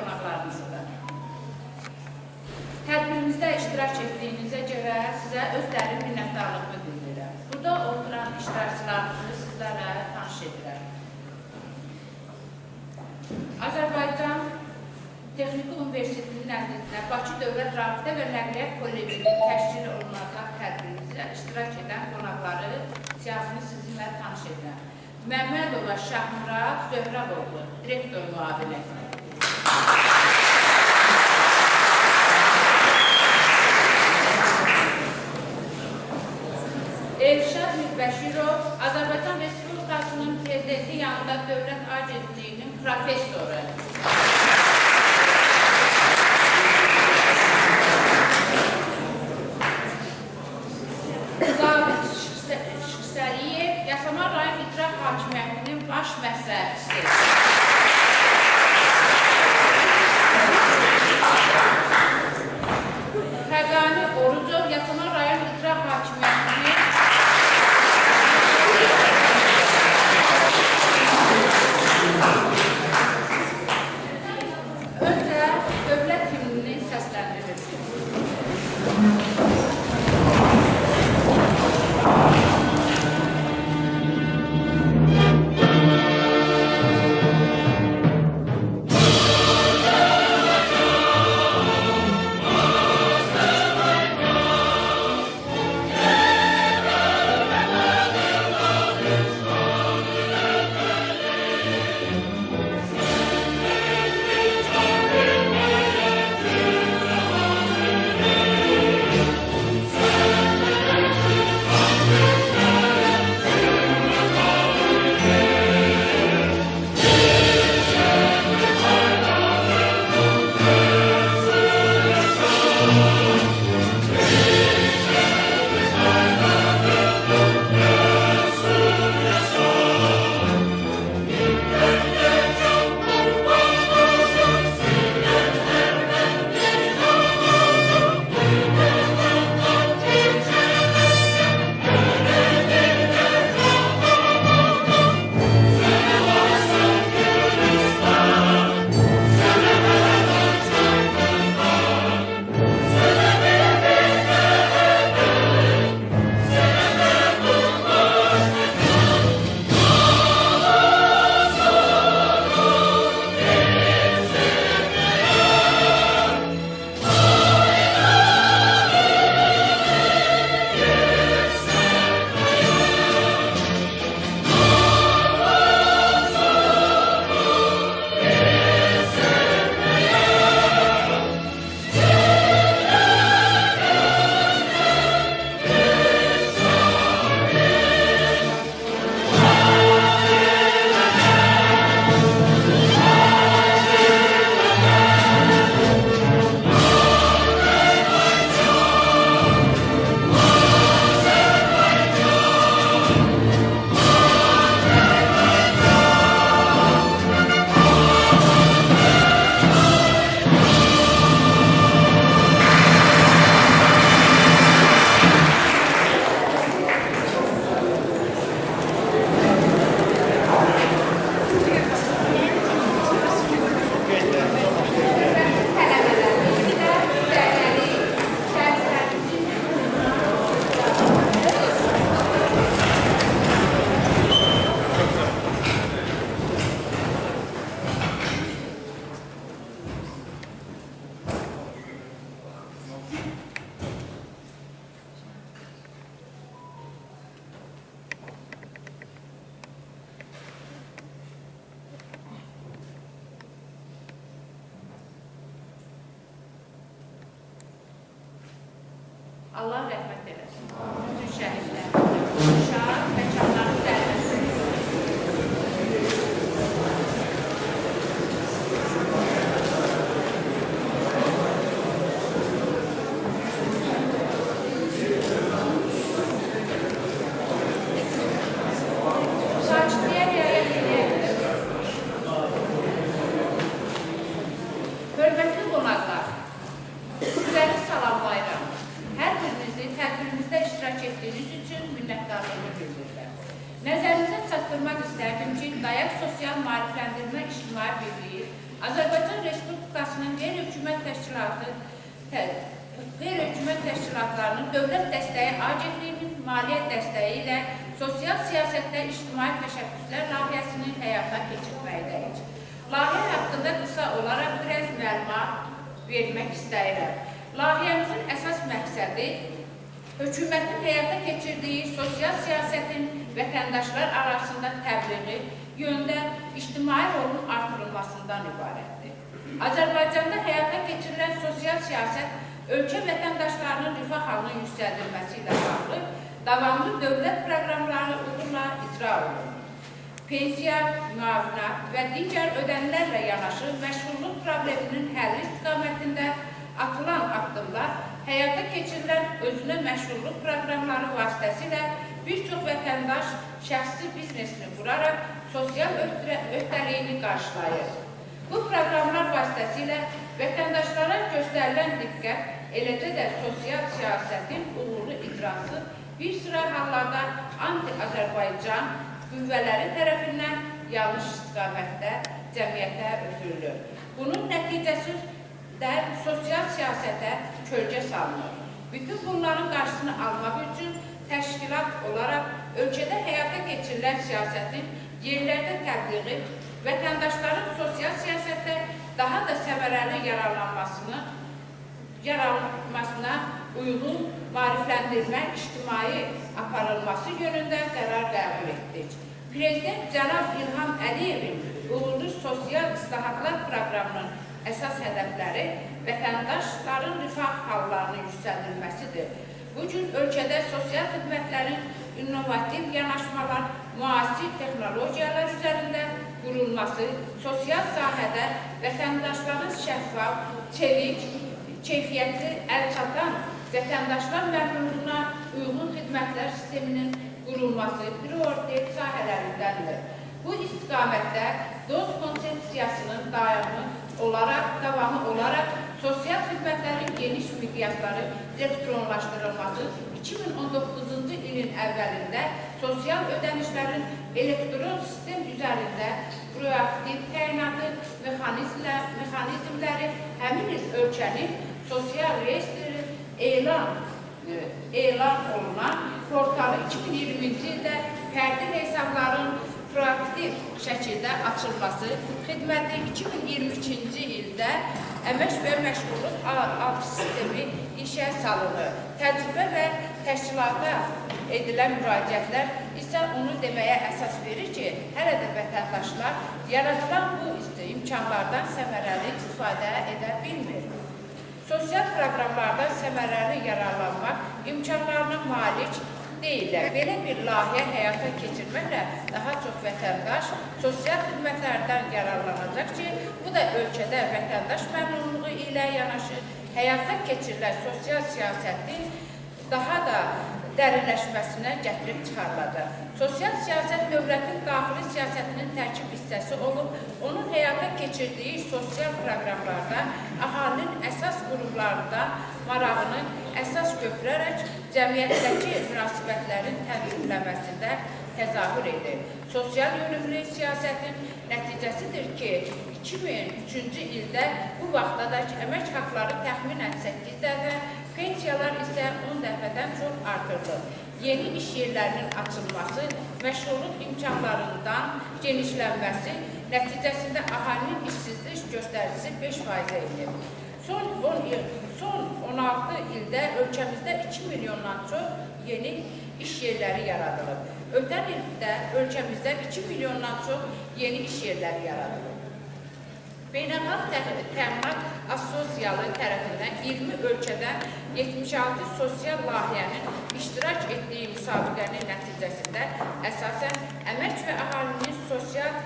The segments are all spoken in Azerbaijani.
qonaqlarınızı da. Tədbirimizdə iştirak etdiyinizə görə sizə öz dərin minnətdarlığımı bildirirəm. Burada oturan iştirakçılarımızı sizlərlə tanış edirəm. Azərbaycan Texniki Universitetinin nəzdində Bakı Dövlət Rabitə və Nəqliyyat Kollecinin təşkil olunacaq tədbirimizdə iştirak edən qonaqları siyasını sizinlə tanış edirəm. Məmmədova Şahmurad Zöhrəboğlu, direktor müavini. Elşad Mübəşirov, Azərbaycan Respublikasının Prezidenti yanında Dövlət Agentliyinin professoru. Zavit Şıxsəliyev, Yasamal rayon İcra Hakimiyyətinin baş məsləhətçisi. Xəqani Orucov, Yasamal rayon İcra Hakimiyyətinin öncə dövlət himnini səsləndirir. Allah rəhmət eləsin. Bütün şəhidlər, şad və canların zərbəsi. Sakitliyə riayət edək. Hörmətli qonaqlar, sizləri salamlayıram. Hər birinizi tədbirimizdə iştirak etdiyiniz üçün minnətdarlığımı bildirirəm. Nəzərinizə çatdırmaq istərdim ki, Dayaq Sosial Maarifləndirmə İctimai Birliyi Azərbaycan Respublikası qeyri-hökumət təşkilatlarının Dövlət Dəstəyi Agentliyinin maliyyət dəstəyi ilə sosial siyasətdə ictimai təşəbbüslər layihəsini həyata keçirməkdəyik. Layihə haqqında qısa olaraq biraz məlumat vermək istəyirəm. Layihəmizin əsas məqsədi hökumətin həyata keçirdiyi sosial siyasətin vətəndaşlar arasında təbliği yöndə ictimai rolun artırılmasından ibarətdir. Azərbaycanda həyata keçirilən sosial siyasət ölkə vətəndaşlarının rifah halının yüksəldilməsi ilə bağlı davamlı dövlət proqramları uğurla icra olunur. Pensiya, müavinət və digər ödənilərlə yanaşı məşğulluq probleminin həlli istiqamətində atılan addımlar həyata keçirilən özünə məşğulluq proqramları vasitəsilə bir çox vətəndaş şəxsi biznesini quraraq sosial öhdəliyini qarşılayır. Bu proqramlar vasitəsilə vətəndaşlara göstərilən diqqət, eləcə də sosial siyasətin uğurlu icrası bir sıra hallarda anti-Azərbaycan qüvvələri tərəfindən yanlış istiqamətdə cəmiyyətə ötürülür. Bunun nəticəsi də sosial siyasətə kölgə salınır. Bütün bunların qarşısını almaq üçün təşkilat olaraq ölkədə həyata keçirilən siyasətin yerlərdə təbliği, vətəndaşların sosial siyasətdə daha da səmərəli yaranmasına uyğun maarifləndirmə ictimai aparılması yönündə qərar qəbul etdik. Prezident Cənab İlham Əliyevin uğurlu sosial islahatlar proqramının əsas hədəfləri vətəndaşların rifah hallarının yüksəldilməsidir. Bugün ölkədə sosial xidmətlərin innovativ yanaşmalar, müasir texnologiyalar üzərində qurulması, sosial sahədə vətəndaşların şəffaf, çevik, keyfiyyətli, əlçatan vətəndaşlar məmnunluğuna uyğun xidmətlər sisteminin qurulması prioritet sahələrindəndir. Bu istiqamətdə DOST konsepsiyasının davamı olaraq sosial xidmətlərin geniş miqyasları elektronlaşdırılması 2019-cu ilin əvvəlində sosial ödənişlərin elektron sistem üzərində proaktiv təyinatı mexanizmləri həmin il ölkənin sosial reyestri elan olunan portalı 2020-ci ildə fərdi hesabların proaktiv şəkildə açılması, xidməti 2022-ci ildə əmək və məşğulluq alt sistemi işə salınır. Təcrübə və təşkilata edilən müraciətlər isə onu deməyə əsas verir ki, hələ də vətəndaşlar yaradılan bu imkanlardan səmərəli istifadə edə bilmir. Sosial proqramlardan səmərəli yararlanmaq imkanlarına malik deyilər. Belə bir layihə həyata keçirməklə daha çox vətəndaş sosial xidmətlərdən yararlanacaq ki, bu da ölkədə vətəndaş məmnunluğu ilə yanaşı həyata keçirilən sosial siyasətin daha da dərinləşməsinə gətirib çıxarılacaq. Sosial siyasət dövlətin daxili siyasətinin tərkib hissəsi olub, onun həyata keçirdiyi sosial proqramlarda əhalinin əsas qurumlarında marağını əsas götürərək cəmiyyətdəki münasibətlərin tənzimləməsində təzahür edir. Sosial yönümlü siyasətin nəticəsidir ki, 2003-cü ildə bu vaxtadək əmək haqları təxminən 8 dəfə, pensiyalar isə 10 dəfədən çox artırılır. Yeni iş yerlərinin açılması, məşğulluq imkanlarından genişlənməsi nəticəsində əhalinin işsizlik göstəricisi 5% edir. Son 16 ildə ölkəmizdə 2 milyondan çox yeni iş yerləri yaradılıb. Ötən ildə ölkəmizdə 2 milyondan çox yeni iş yerləri yaradılıb. Beynəlxalq Təminat Assosiyalı tərəfindən 20 ölkədən 76 sosial layihənin iştirak etdiyi müsabiqənin nəticəsində əsasən Əmək və Əhalinin Sosial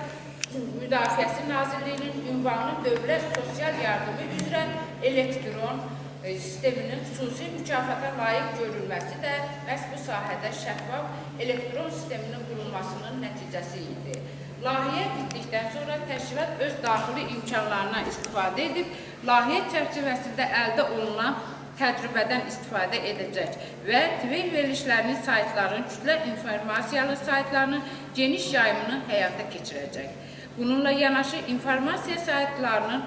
Müdafiəsi Nazirliyinin ünvanlı dövlət sosial yardımı üzrə elektron sisteminin xüsusi mükafata layiq görülməsi də məhz bu sahədə şəffaf elektron sisteminin qurulmasının nəticəsi idi. Layihə bitdikdən sonra təşkilat öz daxili imkanlarına istifadə edib, layihə çərçivəsində əldə olunan təcrübədən istifadə edəcək və TVEY verilişlərinin saytlarının, kütlə informasiyalı saytlarının geniş yayımını həyata keçirəcək. Bununla yanaşı informasiya saytlarının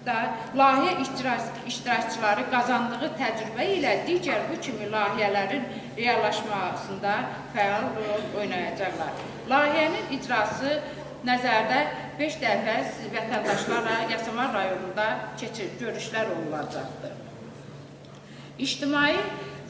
da layihə iştirakçıları qazandığı təcrübə ilə digər bu kimi layihələrin reallaşmasında fəal rol oynayacaqlar. Layihənin icrası nəzərdə 5 dəfə vətəndaşlarla Yasamal rayonunda görüşlər olunacaqdır. İctimai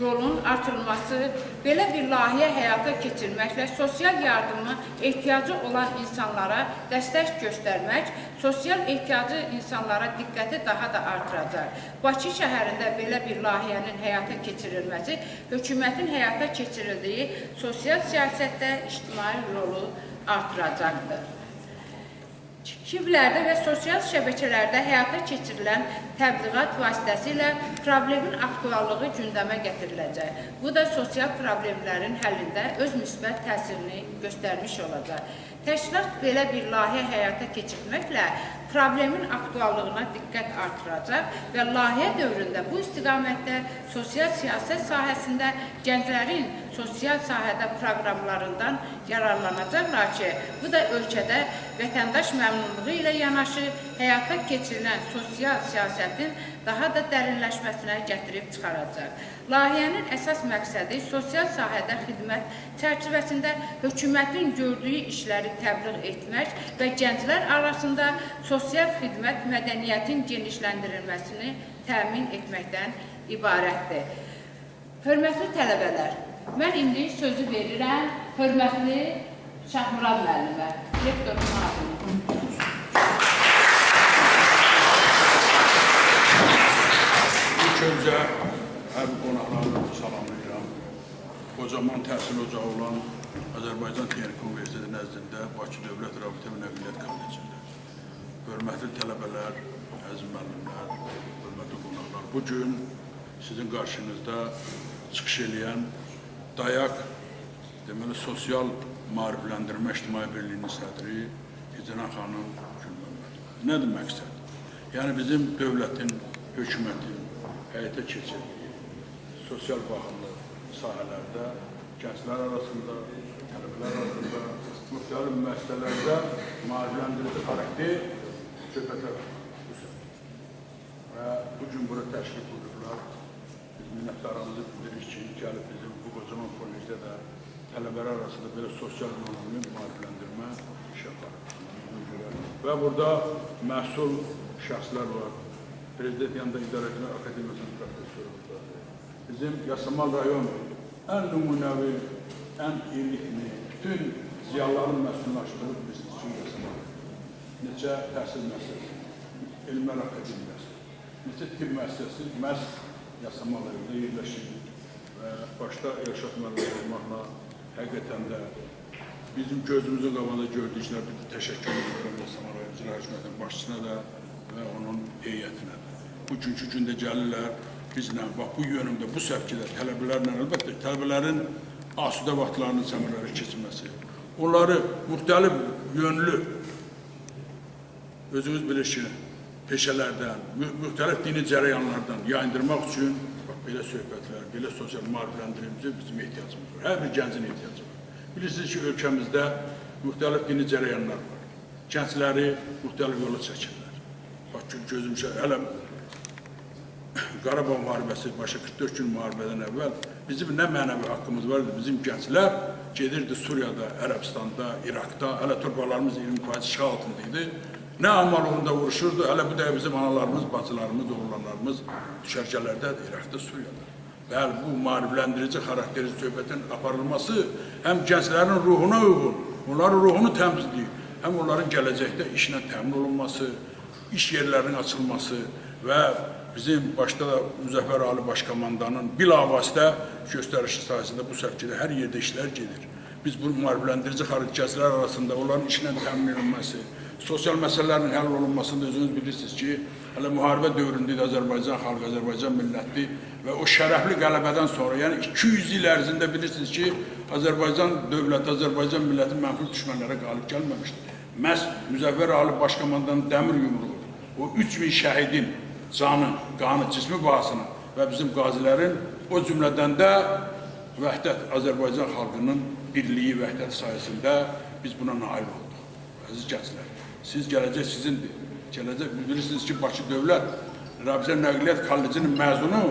rolun artırılması, belə bir layihə həyata keçirməklə sosial yardımı ehtiyacı olan insanlara dəstək göstərmək, sosial ehtiyacı insanlara diqqəti daha da artıracaq. Bakı şəhərində belə bir layihənin həyata keçirilməsi, hökumətin həyata keçirildiyi sosial siyasətdə ictimai rolu artıracaqdır. Kivlərdə və sosial şəbəkələrdə həyata keçirilən təbliğat vasitəsilə problemin aktuallığı gündəmə gətiriləcək. Bu da sosial problemlərin həllində öz müsbət təsirini göstərmiş olacaq. Təşkilat belə bir layihə həyata keçirməklə problemin aktuallığına diqqət artıracaq və layihə dövründə bu istiqamətdə sosial siyasət sahəsində gənclərin sosial sahədə proqramlarından yararlanacaqlar ki, bu da ölkədə vətəndaş məmnunluğu ilə yanaşı həyata keçirilən sosial siyasətin daha da dərinləşməsinə gətirib çıxaracaq. Layihənin əsas məqsədi sosial sahədə xidmət çərçivəsində hökumətin gördüyü işləri təbliğ etmək və gənclər arasında sosial xidmət mədəniyyətin genişləndirilməsini təmin etməkdən ibarətdir. Hörmətli tələbələr, mən indi sözü verirəm hörmətli Şahmurad müəllimə, rektorun adını. İlk öncə hər qonaqlarını salamlayıram. Kocaman təhsil ocağı olan Azərbaycan Texnik Universiteti nəzdində Bakı Dövlət Rabitə və Nəqliyyat Kollecində. Hörmətli tələbələr, əziz müəllimlər, hörmətli qonaqlar. Bugün sizin qarşınızda çıxış edən DAYAK, deməli, Sosial Maarifləndirmə İctimai Birliyinin sədri Hicran xanım Gülməmməd. Nədir məqsəd? Yəni, bizim dövlətin, hökumətin həyata keçirdiyi sosial baxımlı sahələrdə gənclər arasında, tələbələr arasında, müxtəlif müəssisələrdə maarifləndirici xarakter söhbətlər var. Və bugün bura təşkil olurlar. Biz minnətdarımızı bildiririk ki, gəlib bizim bu qocaman kollecdə də tələbələr arasında belə sosial ünvanlı maarifləndirmə iş yapar. Və burada məsul şəxslər var. Prezident yanında İdarəçilər Akademiyasının professoru buradadır. Bizim Yasamal rayon ən nümunəvi, ən ilikli, bütün ziyaların məsullaşdırıb biz üçün Yasamal. Neçə təhsil müəssisəsi, elmlər akademiyası, neçə tibb müəssisəsi məhz Yasamal rayonunda yerləşir. Və başda Elşad müəllim olmaqla həqiqətən də bizim gözümüzün qabağında gördüklər bir təşəkkür edirəm Yasamal rayon icra hökumətinin başçısına da və onun heyətinə də. Bugünkü gündə gəlirlər bizlə, bax bu yönümdə, bu səvkidə tələbələrlə, əlbəttə tələbələrin asudə vaxtlarının səmərəli keçirməsi, onları müxtəlif yönlü, özünüz bilirsiniz, peşələrdən, müxtəlif dini cərəyanlardan yayındırmaq üçün belə söhbətlər, belə sosial maarifləndirimizə bizim ehtiyacımız var. Hər bir gəncin ehtiyacı var. Bilirsiniz ki, ölkəmizdə müxtəlif dini cərəyanlar var. Gəncləri müxtəlif yola çəkirlər. Bax, gözüm hələ Qarabağ müharibəsi, başa 44 gün müharibədən əvvəl bizim nə mənəvi haqqımız var idi? Bizim gənclər gedirdi Suriyada, Ərəbistanda, İraqda, hələ torbalarımız 20% işğal altında idi. Nə amal uğrunda vuruşurdu, hələ bu da bizim analarımız, bacılarımız, oğullarımız düşərgələrdə, İraqda, Suriyada. Bəli, bu maarifləndirici xarakterli söhbətin aparılması həm gənclərin ruhuna uyğun, onların ruhunu təmizləyir, həm onların gələcəkdə işlə təmin olunması, iş yerlərinin açılması və bizim başda da Müzəffər Ali Başkomandanın bilavasitə göstərişi sayəsində bu səvkidə hər yerdə işlər gedir. Biz bu maarifləndirici xarici arasında onların işlə təmin edilməsi, sosial məsələlərin həll olunmasında özünüz bilirsiniz ki, hələ müharibə dövründə Azərbaycan xalqı, Azərbaycan milləti və o şərəfli qələbədən sonra, yəni 200 il ərzində bilirsiniz ki, Azərbaycan dövləti, Azərbaycan milləti mənfur düşmənlərə qalib gəlməmişdir. Məhz Müzəffər Ali Başkomandanın dəmir yumruğu, o 3000 şəhidin canı, qanı, cismi bahasına və bizim qazilərin o cümlədən də vəhdət, Azərbaycan xalqının birliyi, vəhdət sayəsində biz buna nail olduq. Əziz gənclər, siz gələcək sizindir. gələcək. Bilirsiniz ki, Bakı Dövlət Rabitə Nəqliyyat Kollecinin məzunu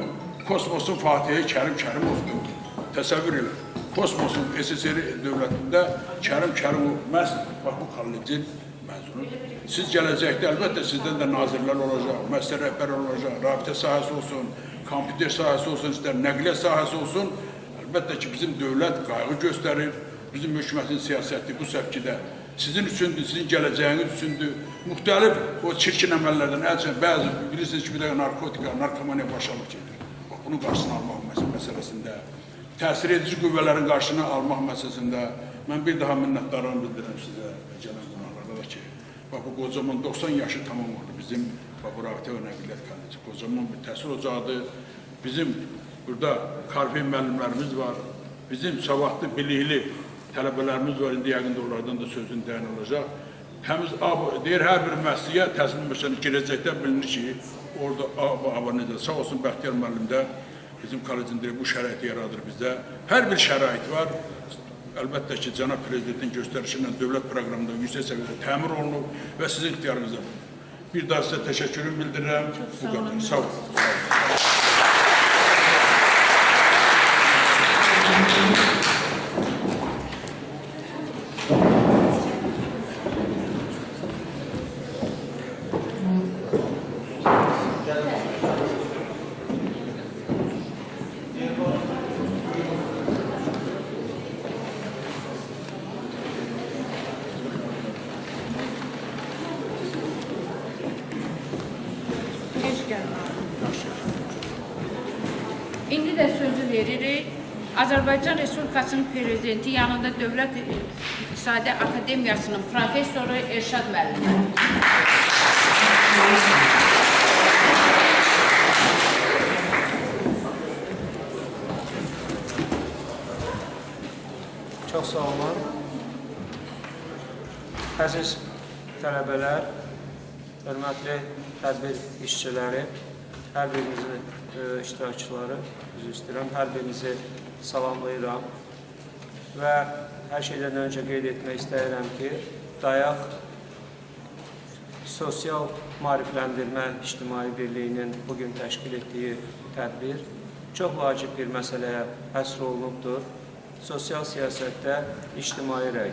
Kosmosun Fatihi Kərim Kərimovdur. Təsəvvür elə. Kosmosun SSR dövlətində Kərim Kərimov məhz bax bu kollecin məzunudur. Siz gələcəkdə əlbəttə sizdən də nazirlər olacaq, müəssisə rəhbəri olacaq, rabitə sahəsi olsun, kompüter sahəsi olsun, istər nəqliyyat sahəsi olsun. Əlbəttə ki, bizim dövlət qayğı göstərir, bizim hökumətin siyasəti bu səpkidə sizin üçündür, sizin gələcəyiniz üçündür. Müxtəlif o çirkin əməllərdən əl çəkən, bəzi bilirsiniz ki, bir də narkotika, narkomaniya başlanıb gedir. Bunun qarşısını almaq məsələsində, təsir edici qüvvələrin qarşısını almaq məsələsində mən bir daha minnətdarlığımı bildirirəm sizə, gələn qonaqlarda da ki, bu qocaman 90 yaşı tamam oldu bizim Rabitə və Nəqliyyat Kolleci. Qocaman bir təhsil ocağıdır. Bizim burada Karpin müəllimlərimiz var, bizim savadlı, bilikli tələbələrimiz var, indi yəqin də onlardan da sözün dəyin olacaq. Təmiz, deyir, hər bir müəssisəyə təhsil müəssisəsinə girəcəkdən bilinir ki, orada necə, sağ olsun Bəxtiyar müəllim də bizim kollecində bu şəraiti yaradır bizdə. Hər bir şərait var. Əlbəttə ki, cənab prezidentin göstərişi ilə dövlət proqramında yüksək səviyyədə təmin olunub və sizin ixtiyarınızda. Bir daha sizə təşəkkürümü bildirirəm. Bu qədər. Sağ olun. İndi də sözü veririk. Azərbaycan Respublikasının Prezidenti yanında Dövlət İqtisadi Akademiyasının professoru Elşad müəllimə. Çox sağ olun. Əziz tələbələr, hörmətli tədbir işçiləri, hər birinizi iştirakçıları, üzr istəyirəm, hər birinizi salamlayıram və hər şeydən öncə qeyd etmək istəyirəm ki, DAYAX Sosial Maarifləndirmə İctimai Birliyinin bugün təşkil etdiyi tədbir çox vacib bir məsələyə həsr olunubdur. Sosial siyasətdə ictimai rəy.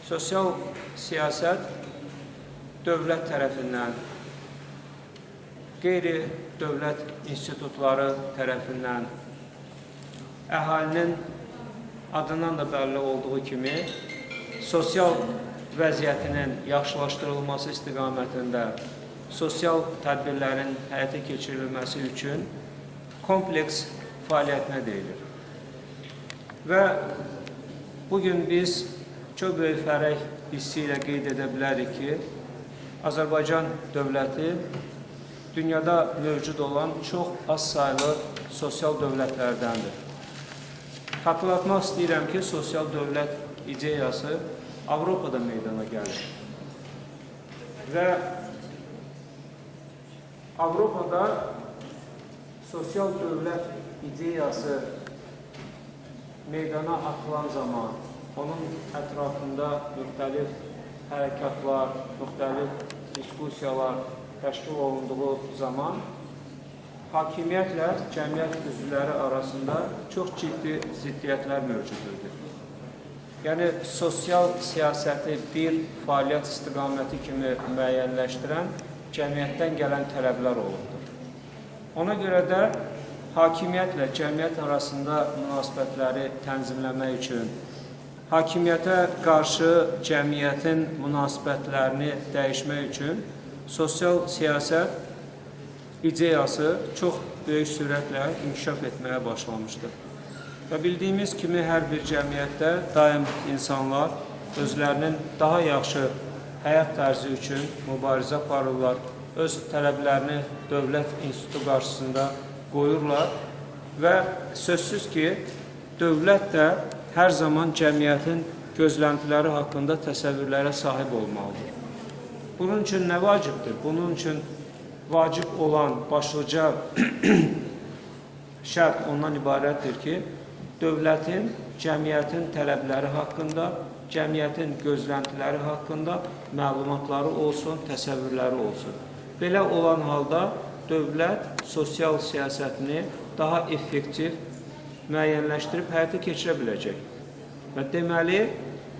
Sosial siyasət dövlət tərəfindən, qeyri-dövlət institutları tərəfindən, əhalinin adından da bəlli olduğu kimi, sosial vəziyyətinin yaxşılaşdırılması istiqamətində sosial tədbirlərin həyata keçirilməsi üçün kompleks fəaliyyətinə deyilir. Və bugün biz çox böyük fərəh hissi ilə qeyd edə bilərik ki, Azərbaycan dövləti dünyada mövcud olan çox az sayılı sosial dövlətlərdəndir. Xatırlatmaq istəyirəm ki, sosial dövlət ideyası Avropada meydana gəlir. Və Avropada sosial dövlət ideyası meydana atılan zaman, onun ətrafında müxtəlif hərəkatlar, müxtəlif diskusiyalar təşkil olunduğu zaman hakimiyyətlə cəmiyyət üzvləri arasında çox ciddi ziddiyyətlər mövcuddur. Yəni, sosial siyasəti bir fəaliyyət istiqaməti kimi müəyyənləşdirən cəmiyyətdən gələn tələblər olubdur. Ona görə də hakimiyyətlə cəmiyyət arasında münasibətləri tənzimləmək üçün, hakimiyyətə qarşı cəmiyyətin münasibətlərini dəyişmək üçün sosial siyasət ideyası çox böyük sürətlə inkişaf etməyə başlamışdır. Və bildiyimiz kimi hər bir cəmiyyətdə daim insanlar özlərinin daha yaxşı həyat tərzi üçün mübarizə aparırlar, öz tələblərini dövlət institutu qarşısında qoyurlar və sözsüz ki, dövlət də hər zaman cəmiyyətin gözləntiləri haqqında təsəvvürlərə sahib olmalıdır. Bunun üçün nə vacibdir? Bunun üçün vacib olan başlıca şərt ondan ibarətdir ki, dövlətin cəmiyyətin tələbləri haqqında cəmiyyətin gözləntiləri haqqında məlumatları olsun, təsəvvürləri olsun. Belə olan halda dövlət sosial siyasətini daha effektiv müəyyənləşdirib həyata keçirə biləcək. Və deməli,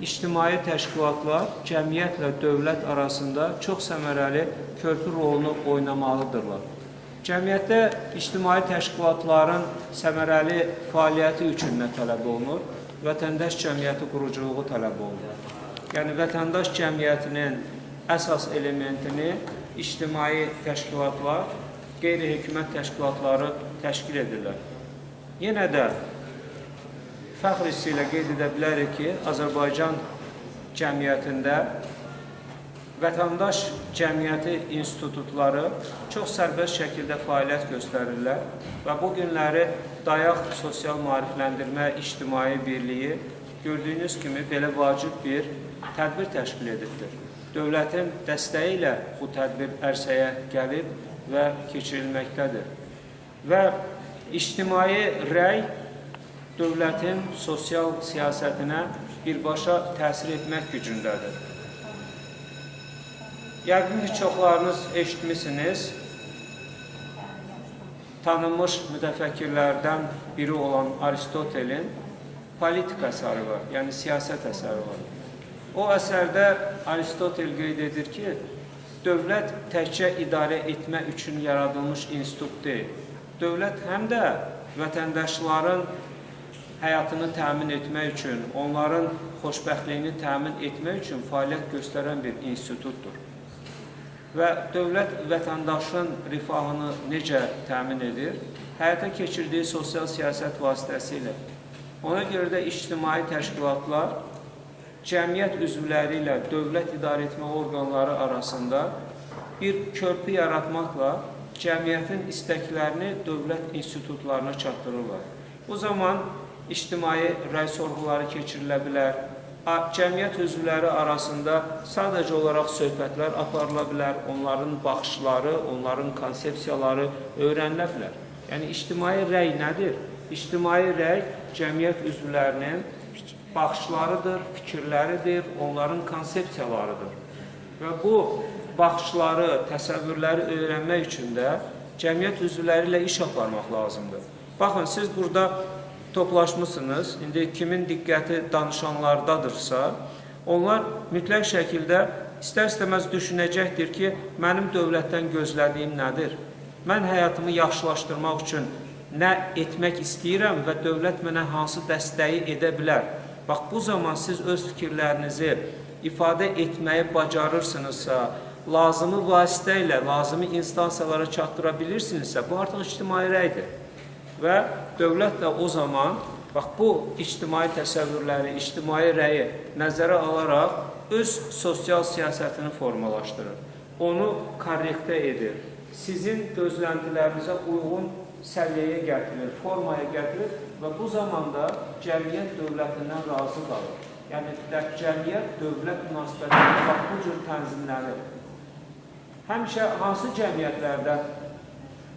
ictimai təşkilatlar cəmiyyətlə dövlət arasında çox səmərəli körpü rolunu oynamalıdırlar. Cəmiyyətdə ictimai təşkilatların səmərəli fəaliyyəti üçün nə tələb olunur? Vətəndaş cəmiyyəti quruculuğu tələb olunur. Yəni, vətəndaş cəmiyyətinin əsas elementini ictimai təşkilatlar, qeyri-hökumət təşkilatları təşkil edirlər. Yenə də fəxr hissi ilə qeyd edə bilərik ki, Azərbaycan cəmiyyətində vətəndaş cəmiyyəti institutları çox sərbəst şəkildə fəaliyyət göstərirlər və bu günləri Dayaq Sosial Maarifləndirmə İctimai Birliyi gördüyünüz kimi belə vacib bir tədbir təşkil edibdir. Dövlətin dəstəyi ilə bu tədbir ərsəyə gəlib və keçirilməkdədir. Və ictimai rəy dövlətin sosial siyasətinə birbaşa təsir etmək gücündədir. Yəqin ki, çoxlarınız eşitmişsiniz, tanınmış mütəfəkkirlərdən biri olan Aristotelin politika əsəri var, yəni siyasət əsəri var. O əsərdə Aristotel qeyd edir ki, dövlət təkcə idarə etmə üçün yaradılmış institut deyil. Dövlət həm də vətəndaşların həyatını təmin etmək üçün, onların xoşbəxtliyini təmin etmək üçün fəaliyyət göstərən bir institutdur. Və dövlət vətəndaşın rifahını necə təmin edir? Həyata keçirdiyi sosial siyasət vasitəsilə. Ona görə də ictimai təşkilatlar cəmiyyət üzvləri ilə dövlət idarə etmə orqanları arasında bir körpü yaratmaqla cəmiyyətin istəklərini dövlət institutlarına çatdırırlar. Bu zaman ictimai rəy sorğuları keçirilə bilər. Cəmiyyət üzvləri arasında sadəcə olaraq söhbətlər aparıla bilər, onların baxışları, onların konsepsiyaları öyrənilə bilər. Yəni, ictimai rəy nədir? İctimai rəy cəmiyyət üzvlərinin baxışlarıdır, fikirləridir, onların konsepsiyalarıdır. Və bu baxışları, təsəvvürləri öyrənmək üçün də cəmiyyət üzvləri ilə iş aparmaq lazımdır. Baxın, siz burada toplaşmışsınız, indi kimin diqqəti danışanlardadırsa, onlar mütləq şəkildə istər-istəməz düşünəcəkdir ki, mənim dövlətdən gözlədiyim nədir? Mən həyatımı yaxşılaşdırmaq üçün nə etmək istəyirəm və dövlət mənə hansı dəstəyi edə bilər? Bax, bu zaman siz öz fikirlərinizi ifadə etməyi bacarırsınızsa, lazımı vasitə ilə, lazımı instansiyalara çatdıra bilirsinizsə, bu artıq ictimai rəydir. Və dövlət də o zaman, bax, bu ictimai təsəvvürləri, ictimai rəyi nəzərə alaraq öz sosial siyasətini formalaşdırır. Onu korrektə edir. Sizin gözləntilərinizə uyğun səviyyəyə gətirir, formaya gətirir və bu zamanda cəmiyyət dövlətindən razı qalır. Yəni, cəmiyyət dövlət münasibətində bax, bu cür tənzimlənir. Həmişə hansı cəmiyyətlərdə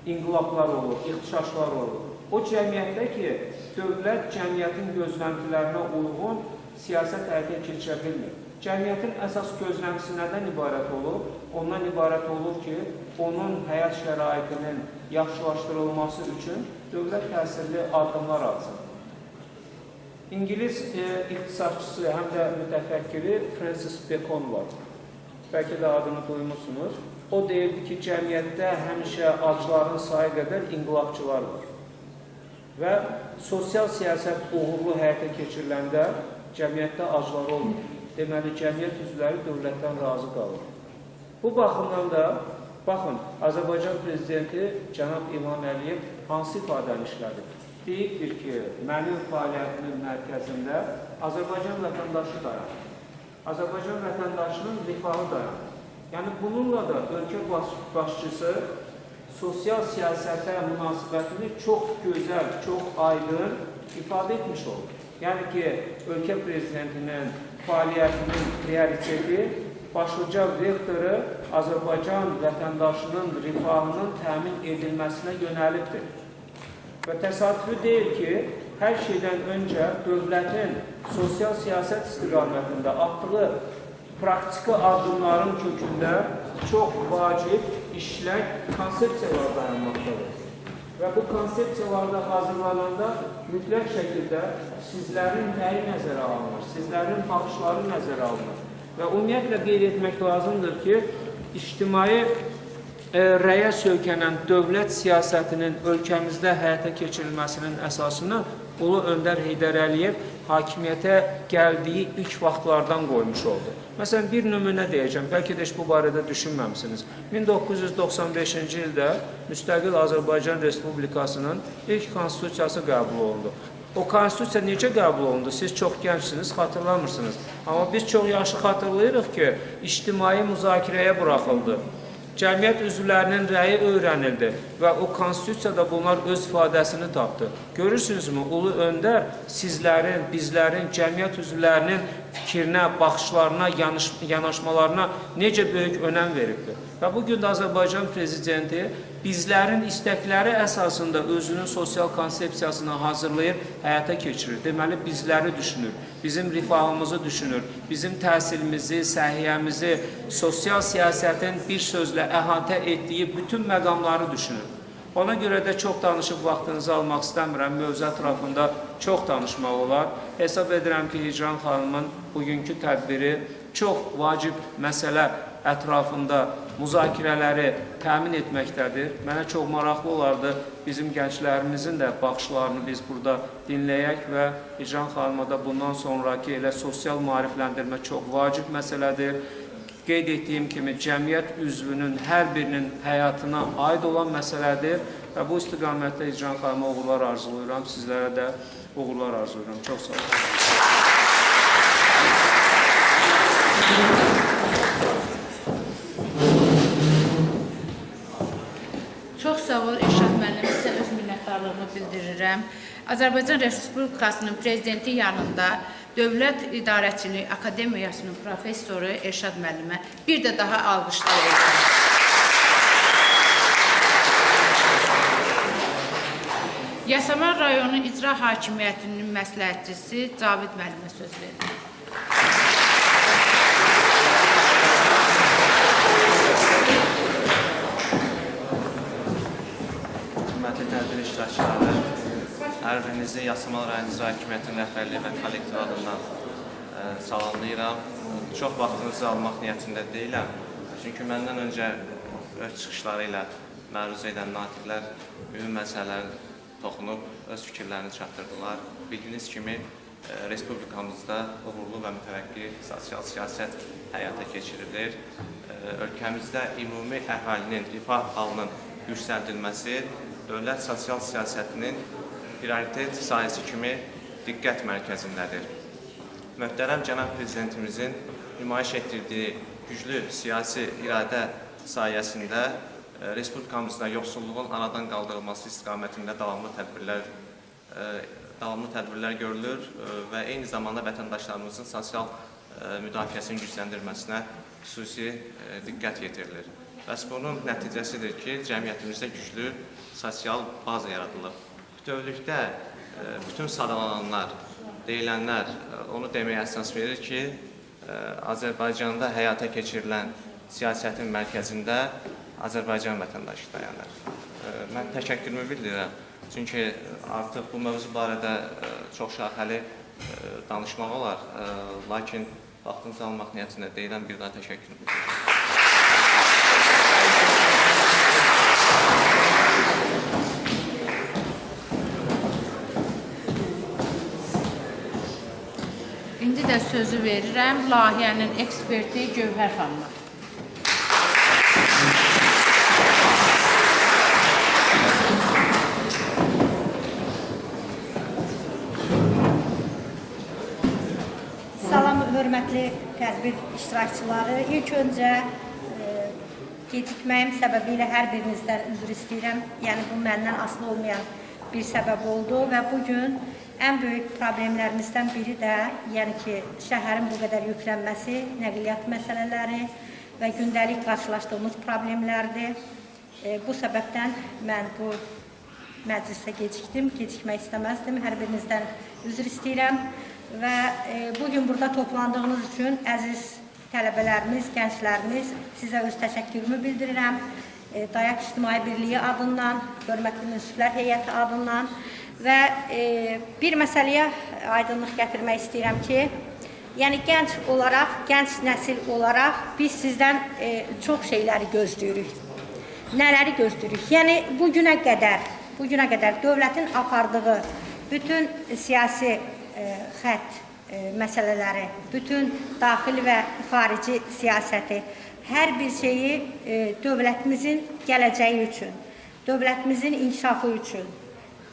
inqilablar olur, ixtişaşlar olur? O cəmiyyətdə ki, dövlət cəmiyyətin gözləntilərinə uyğun siyasət həyata keçirə bilmir. Cəmiyyətin əsas gözləntisi nədən ibarət olur? Ondan ibarət olur ki, onun həyat şəraitinin yaxşılaşdırılması üçün dövlət təsirli addımlar atsın. İngilis iqtisadçısı, həm də mütəfəkkiri Francis Bacon var. Bəlkə də adını duymuşsunuz. O deyirdi ki, cəmiyyətdə həmişə acıların sayı qədər inqilabçılar var. Və sosial siyasət uğurlu həyata keçiriləndə cəmiyyətdə acılar olmur. Deməli, cəmiyyət üzvləri dövlətdən razı qalır. Bu baxımdan da, baxın, Azərbaycan Prezidenti Cənab İlham Əliyev hansı ifadəni işlədir? Deyibdir ki, mənim fəaliyyətinin mərkəzində Azərbaycan vətəndaşı dayanır. Azərbaycan vətəndaşının rifahı dayanır. Yəni, bununla da ölkə başçısı sosial siyasətə münasibətini çox gözəl, çox aydın ifadə etmiş olur. Yəni ki, ölkə prezidentinin fəaliyyətinin prioriteti, başlıca vektoru Azərbaycan vətəndaşının rifahının təmin edilməsinə yönəlibdir. Və təsadüfi deyil ki, hər şeydən öncə dövlətin sosial siyasət istiqamətində atdığı praktiki addımların kökündə çox vacib, işlək konsepsiyalar dayanmaqdadır. Və bu konsepsiyalarda hazırlananda mütləq şəkildə sizlərin nəyi nəzərə alınır, sizlərin baxışları nəzərə alınır. Və ümumiyyətlə qeyd etmək lazımdır ki, ictimai rəyə söykənən dövlət siyasətinin ölkəmizdə həyata keçirilməsinin əsasını Ulu Öndər Heydər Əliyev hakimiyyətə gəldiyi ilk vaxtlardan qoymuş oldu. Məsələn, bir nümunə deyəcəm, bəlkə də heç bu barədə düşünməmisiniz. 1995-ci ildə müstəqil Azərbaycan Respublikasının ilk konstitusiyası qəbul olundu. O konstitusiya necə qəbul olundu? Siz çox gəncsiniz, xatırlamırsınız. Amma biz çox yaxşı xatırlayırıq ki, ictimai müzakirəyə buraxıldı. Cəmiyyət üzvlərinin rəyi öyrənildi və o konstitusiyada bunlar öz ifadəsini tapdı. Görürsünüzmü, Ulu Öndər sizlərin, bizlərin, cəmiyyət üzvlərinin fikrinə, baxışlarına, yanaşmalarına necə böyük önəm veribdir. Və bugün də Azərbaycan Prezidenti bizlərin istəkləri əsasında özünün sosial konsepsiyasını hazırlayıb həyata keçirir. Deməli, bizləri düşünür, bizim rifahımızı düşünür, bizim təhsilimizi, səhiyyəmizi, sosial siyasətin bir sözlə əhatə etdiyi bütün məqamları düşünür. Ona görə də çox danışıb vaxtınızı almaq istəmirəm, mövzu ətrafında çox danışmaq olar. Hesab edirəm ki, Hicran xanımın bugünkü tədbiri çox vacib məsələ ətrafında müzakirələri təmin etməkdədir. Mənə çox maraqlı olardı bizim gənclərimizin də baxışlarını biz burada dinləyək və Hicran xanıma da bundan sonraki elə sosial maarifləndirmə çox vacib məsələdir. Qeyd etdiyim kimi, cəmiyyət üzvünün hər birinin həyatına aid olan məsələdir və bu istiqamətdə Hicran xanıma uğurlar arzulayıram, sizlərə də uğurlar arzulayıram. Çox sağ olun. Çox sağ ol, Elşad müəllim, sizə öz minnətdarlığımı bildirirəm. Azərbaycan Respublikasının prezidenti yanında Dövlət İdarəçiliyi Akademiyasının professoru Elşad müəllimə bir də daha alqışlayacağım. Yasamal rayonu İcra Hakimiyyətinin məsləhətçisi Cavid müəllimə söz verir. Hörmətli tədbir iştirakçıları, hər birinizi Yasamal rayon İcra Hakimiyyətinin rəhbərliyi və kollektiv adından salamlayıram. Çox vaxtınızı almaq niyyətində deyiləm. Çünki məndən öncə öz çıxışları ilə məruz edən natiqlər mühüm məsələlər toxunub, öz fikirlərini çatdırdılar. Bildiyiniz kimi, Respublikamızda uğurlu və mütəvəqqi sosial siyasət həyata keçirilir. Ölkəmizdə ümumi əhalinin rifah halının yüksəldilməsi dövlət sosial siyasətinin prioritet sahəsi kimi diqqət mərkəzindədir. Möhtərəm Cənab Prezidentimizin nümayiş etdirdiyi güclü siyasi iradə sayəsində Respublikamızda yoxsulluğun aradan qaldırılması istiqamətində davamlı tədbirlər görülür və eyni zamanda vətəndaşlarımızın sosial müdafiəsinin gücləndirilməsinə xüsusi diqqət yetirilir. Bəs bunun nəticəsidir ki, cəmiyyətimizdə güclü sosial baza yaradılıb. Bütövlükdə bütün sadalananlar, deyilənlər onu deməyə əsas verir ki, Azərbaycanda həyata keçirilən siyasətin mərkəzində Azərbaycan vətəndaşı dayanır. Mən təşəkkürümü bildirirəm. Çünki artıq bu mövzu barədə çox şaxəli danışmaq olar. Lakin vaxtınızı almaq niyyətində deyiləm, bir daha təşəkkürümü bildirirəm. İndi də sözü verirəm layihənin eksperti Gövhər xanıma. Salam, hörmətli tədbir iştirakçıları. İlk öncə gecikməyim səbəbilə hər birinizdən üzr istəyirəm. Yəni, bu məndən asılı olmayan bir səbəb oldu və bugün ən böyük problemlərimizdən biri də, yəni ki, şəhərin bu qədər yüklənməsi, nəqliyyat məsələləri və gündəlik qarşılaşdığımız problemlərdir. Bu səbəbdən mən bu məclisə gecikdim. Gecikmək istəməzdim. Hər birinizdən üzr istəyirəm. Və bugün burada toplandığınız üçün əziz tələbələrimiz, gənclərimiz, sizə öz təşəkkürümü bildirirəm. Dayaq İctimai Birliyi adından, hörmətli münsiflər heyəti adından və bir məsələyə aydınlıq gətirmək istəyirəm ki, yəni gənc olaraq, gənc nəsil olaraq biz sizdən çox şeyləri gözləyirik. Nələri gözləyirik? Yəni bugünə qədər dövlətin apardığı bütün siyasi xətt məsələləri, bütün daxili və xarici siyasəti, hər bir şeyi dövlətimizin gələcəyi üçün, dövlətimizin inkişafı üçün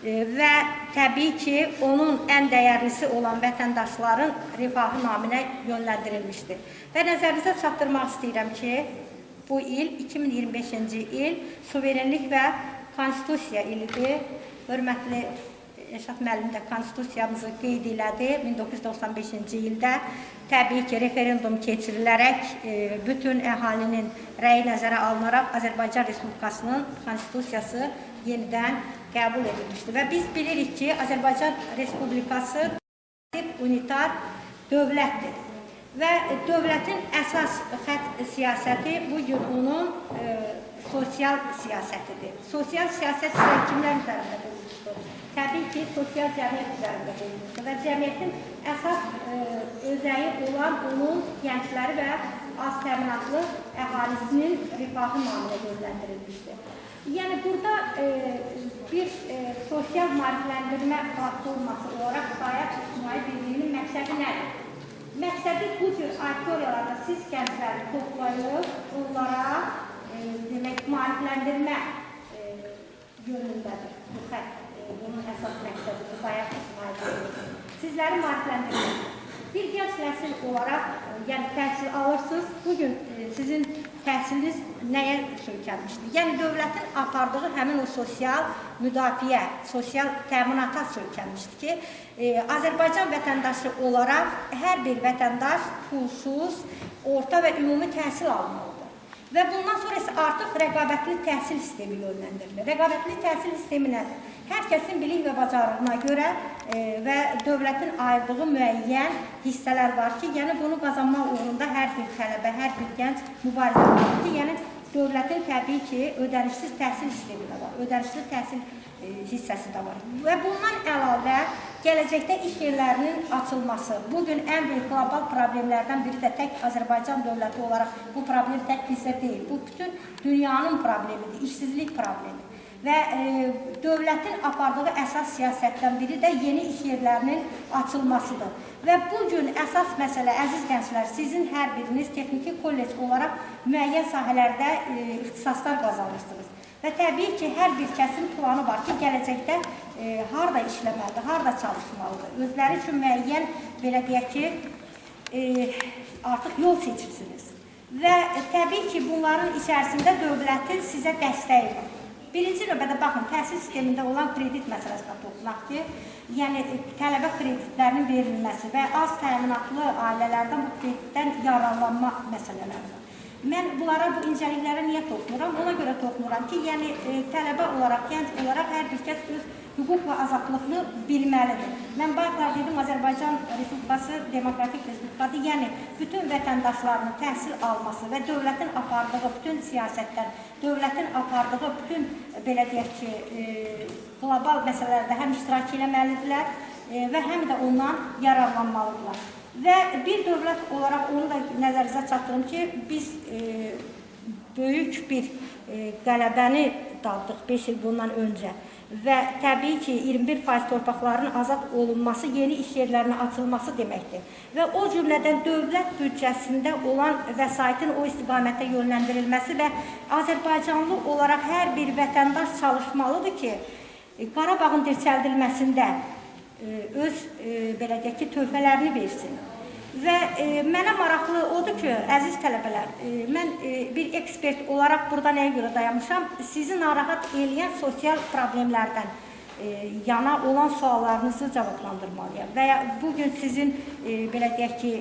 və təbii ki, onun ən dəyərlisi olan vətəndaşların rifahı naminə yönləndirilmişdir. Və nəzərinizə çatdırmaq istəyirəm ki, bu il, 2025-ci il suverenlik və konstitusiya ilidir. Hörmətli Rəşad müəllim də konstitusiyamızı qeyd elədi. 1995-ci ildə təbii ki, referendum keçirilərək bütün əhalinin rəyi nəzərə alınaraq Azərbaycan Respublikasının konstitusiyası yenidən qəbul edilmişdir. Və biz bilirik ki, Azərbaycan Respublikası unitar dövlətdir. Və dövlətin əsas xətt siyasəti bugün onun sosial siyasətidir. Sosial siyasət isə kimlər üzərində qurulmuşdur? Təbii ki, sosial cəmiyyət üzərində qurulmuşdur və cəmiyyətin əsas özəyi olan onun gəncləri və az təminatlı əhalisinin rifahı naminə yönləndirilmişdir. Yəni, burada bir sosial maarifləndirmə platforması olaraq Dayaq İctimai Birliyinin məqsədi nədir? Məqsədi bu cür auditoriyalarda siz gəncləri toplayıb, onlara demək, maarifləndirmə yönündədir bu xətt. Bunun əsas məqsədidir, Dayaq İctimai Birliyi. Sizləri maarifləndirmək. Bir gənc nəsil olaraq, yəni təhsil alırsınız, bugün sizin təhsiliniz nəyə söykənmişdir? Yəni, dövlətin apardığı həmin o sosial müdafiə, sosial təminata söykənmişdir ki, Azərbaycan vətəndaşı olaraq hər bir vətəndaş pulsuz, orta və ümumi təhsil almalıdır. Və bundan sonra isə artıq rəqabətli təhsil sistemi yönləndirilir. Rəqabətli təhsil sistemi nədir? Hər kəsin bilik və bacarığına görə və dövlətin ayırdığı müəyyən hissələr var ki, yəni bunu qazanmaq uğrunda hər bir tələbə, hər bir gənc mübarizə var ki, yəni dövlətin təbii ki, ödənişsiz təhsil sistemi də var, ödənişli təhsil hissəsi də var. Və bundan əlavə gələcəkdə iş yerlərinin açılması, bugün ən böyük qlobal problemlərdən biri də tək Azərbaycan dövləti olaraq bu problem tək bizdə deyil. Bu bütün dünyanın problemidir, işsizlik problemi. Və dövlətin apardığı əsas siyasətdən biri də yeni iş yerlərinin açılmasıdır. Və bugün əsas məsələ, əziz gənclər, sizin hər biriniz texniki kollec olaraq müəyyən sahələrdə ixtisaslar qazanırsınız. Və təbii ki, hər bir kəsin planı var ki, gələcəkdə harada işləməlidir, harada çalışmalıdır. Özləri üçün müəyyən, belə deyək ki, artıq yol seçirsiniz. Və təbii ki, bunların içərisində dövlətin sizə dəstəyi var. Birinci növbədə baxın, təhsil sistemində olan kredit məsələsinə toxunaq ki, yəni tələbə kreditlərinin verilməsi və az təminatlı ailələrdən bu kreditdən yararlanma məsələləri var. Mən bunlara, bu incəliklərə niyə toxunuram? Ona görə toxunuram ki, yəni tələbə olaraq, gənc olaraq hər bir kəs öz hüquq və azadlığını bilməlidir. Mən bayaqlar dedim, Azərbaycan Respublikası Demokratik Respublikadır, yəni bütün vətəndaşlarının təhsil alması və dövlətin apardığı bütün siyasətdən, dövlətin apardığı bütün, belə deyək ki, qlobal məsələlərdə həm iştirak eləməlidirlər və həm də ondan yararlanmalıdırlar. Və bir dövlət olaraq onu da nəzərinizə çatdırım ki, biz böyük bir qələbəni daldıq 5 il bundan öncə və təbii ki, 21% torpaqların azad olunması, yeni iş yerlərinin açılması deməkdir. Və o cümlədən dövlət büdcəsində olan vəsaitin o istiqamətə yönləndirilməsi və Azərbaycanlı olaraq hər bir vətəndaş çalışmalıdır ki, Qarabağın dirçəldilməsində öz, belə deyək ki, töhfələrini versin. Və mənə maraqlı odur ki, əziz tələbələr, mən bir ekspert olaraq burada nəyə görə dayanmışam? Sizi narahat eləyən sosial problemlərdən, yana olan suallarınızı cavablandırmalıyam. Və ya bugün sizin belə deyək ki,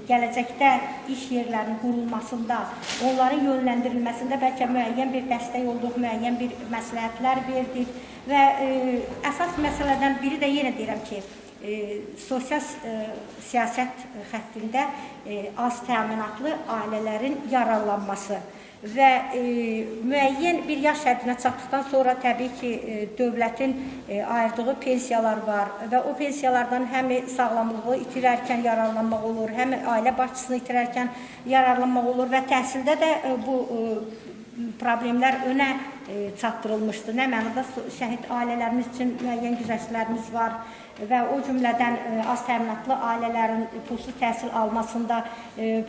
gələcəkdə iş yerlərinin qurulmasında, onların yönləndirilməsində bəlkə müəyyən bir dəstək olduq, müəyyən bir məsləhətlər verdik və əsas məsələdən biri də yenə deyirəm ki, sosial siyasət xəttində az təminatlı ailələrin yararlanması və müəyyən bir yaş həddinə çatdıqdan sonra təbii ki, dövlətin ayırdığı pensiyalar var və o pensiyalardan həm sağlamlığı itirərkən yararlanmaq olur, həm ailə başçısını itirərkən yararlanmaq olur və təhsildə də bu problemlər önə çatdırılmışdı. Nə mənada şəhid ailələrimiz üçün müəyyən güzəştlərimiz var və o cümlədən az təminatlı ailələrin pulsuz təhsil almasında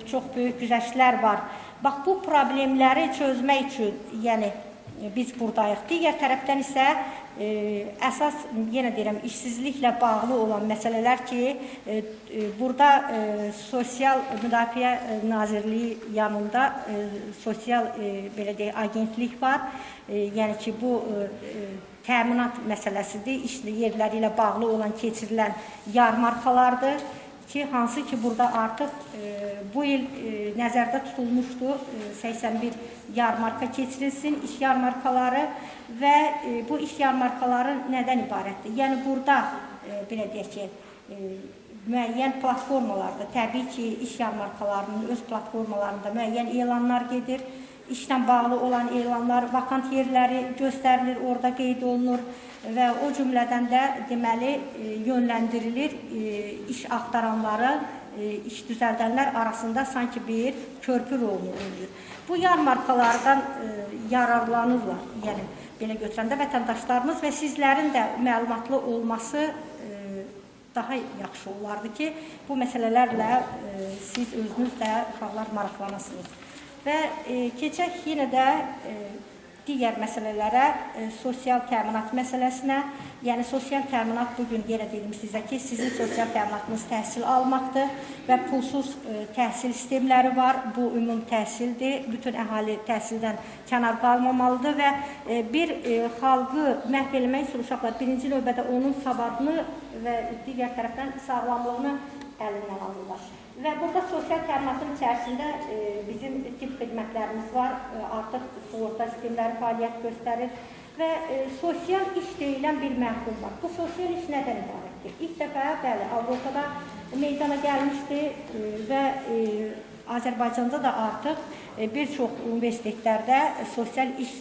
çox böyük güzəştlər var. Bax, bu problemləri çözmək üçün, yəni biz buradayıq. Digər tərəfdən isə əsas, yenə deyirəm, işsizliklə bağlı olan məsələlər ki, burada Sosial Müdafiə Nazirliyi yanında sosial belə deyək, agentlik var. Yəni ki, bu təminat məsələsidir, iş yerləri ilə bağlı olan keçirilən yarmarkalardır. Ki, hansı ki, burada artıq bu il nəzərdə tutulmuşdu, 81 yarmarka keçirilsin, iş yarmarkaları və bu iş yarmarkaları nədən ibarətdir? Yəni, burada, belə deyək ki, müəyyən platformalarda, təbii ki, iş yarmarkalarının öz platformalarında müəyyən elanlar gedir, işlə bağlı olan elanlar, vakant yerləri göstərilir, orada qeyd olunur və o cümlədən də deməli yönləndirilir iş axtaranların, iş düzəldənlər arasında sanki bir körpü rolunu oynayır. Bu yarmarkalardan yararlanırlar, yəni belə götürəndə vətəndaşlarımız və sizlərin də məlumatlı olması daha yaxşı olardı ki, bu məsələlərlə siz özünüz də uşaqlar maraqlanasınız. Və keçək yenə də digər məsələlərə, sosial təminat məsələsinə, yəni sosial təminat bugün yenə dedim sizə ki, sizin sosial təminatınız təhsil almaqdır və pulsuz təhsil sistemləri var, bu ümumi təhsildir, bütün əhali təhsildən kənar qalmamalıdır və bir xalqı məhv eləmək üçün uşaqlar birinci növbədə onun savadını və digər tərəfdən sağlamlığını əlindən alırlar. Və burada sosial təminatın içərisində bizim tip xidmətlərimiz var, artıq sığorta sistemləri fəaliyyət göstərir və sosial iş deyilən bir məfhum var. Bu sosial iş nədən ibarətdir? İlk dəfə, bəli, Avropada meydana gəlmişdi və Azərbaycanda da artıq bir çox universitetlərdə sosial iş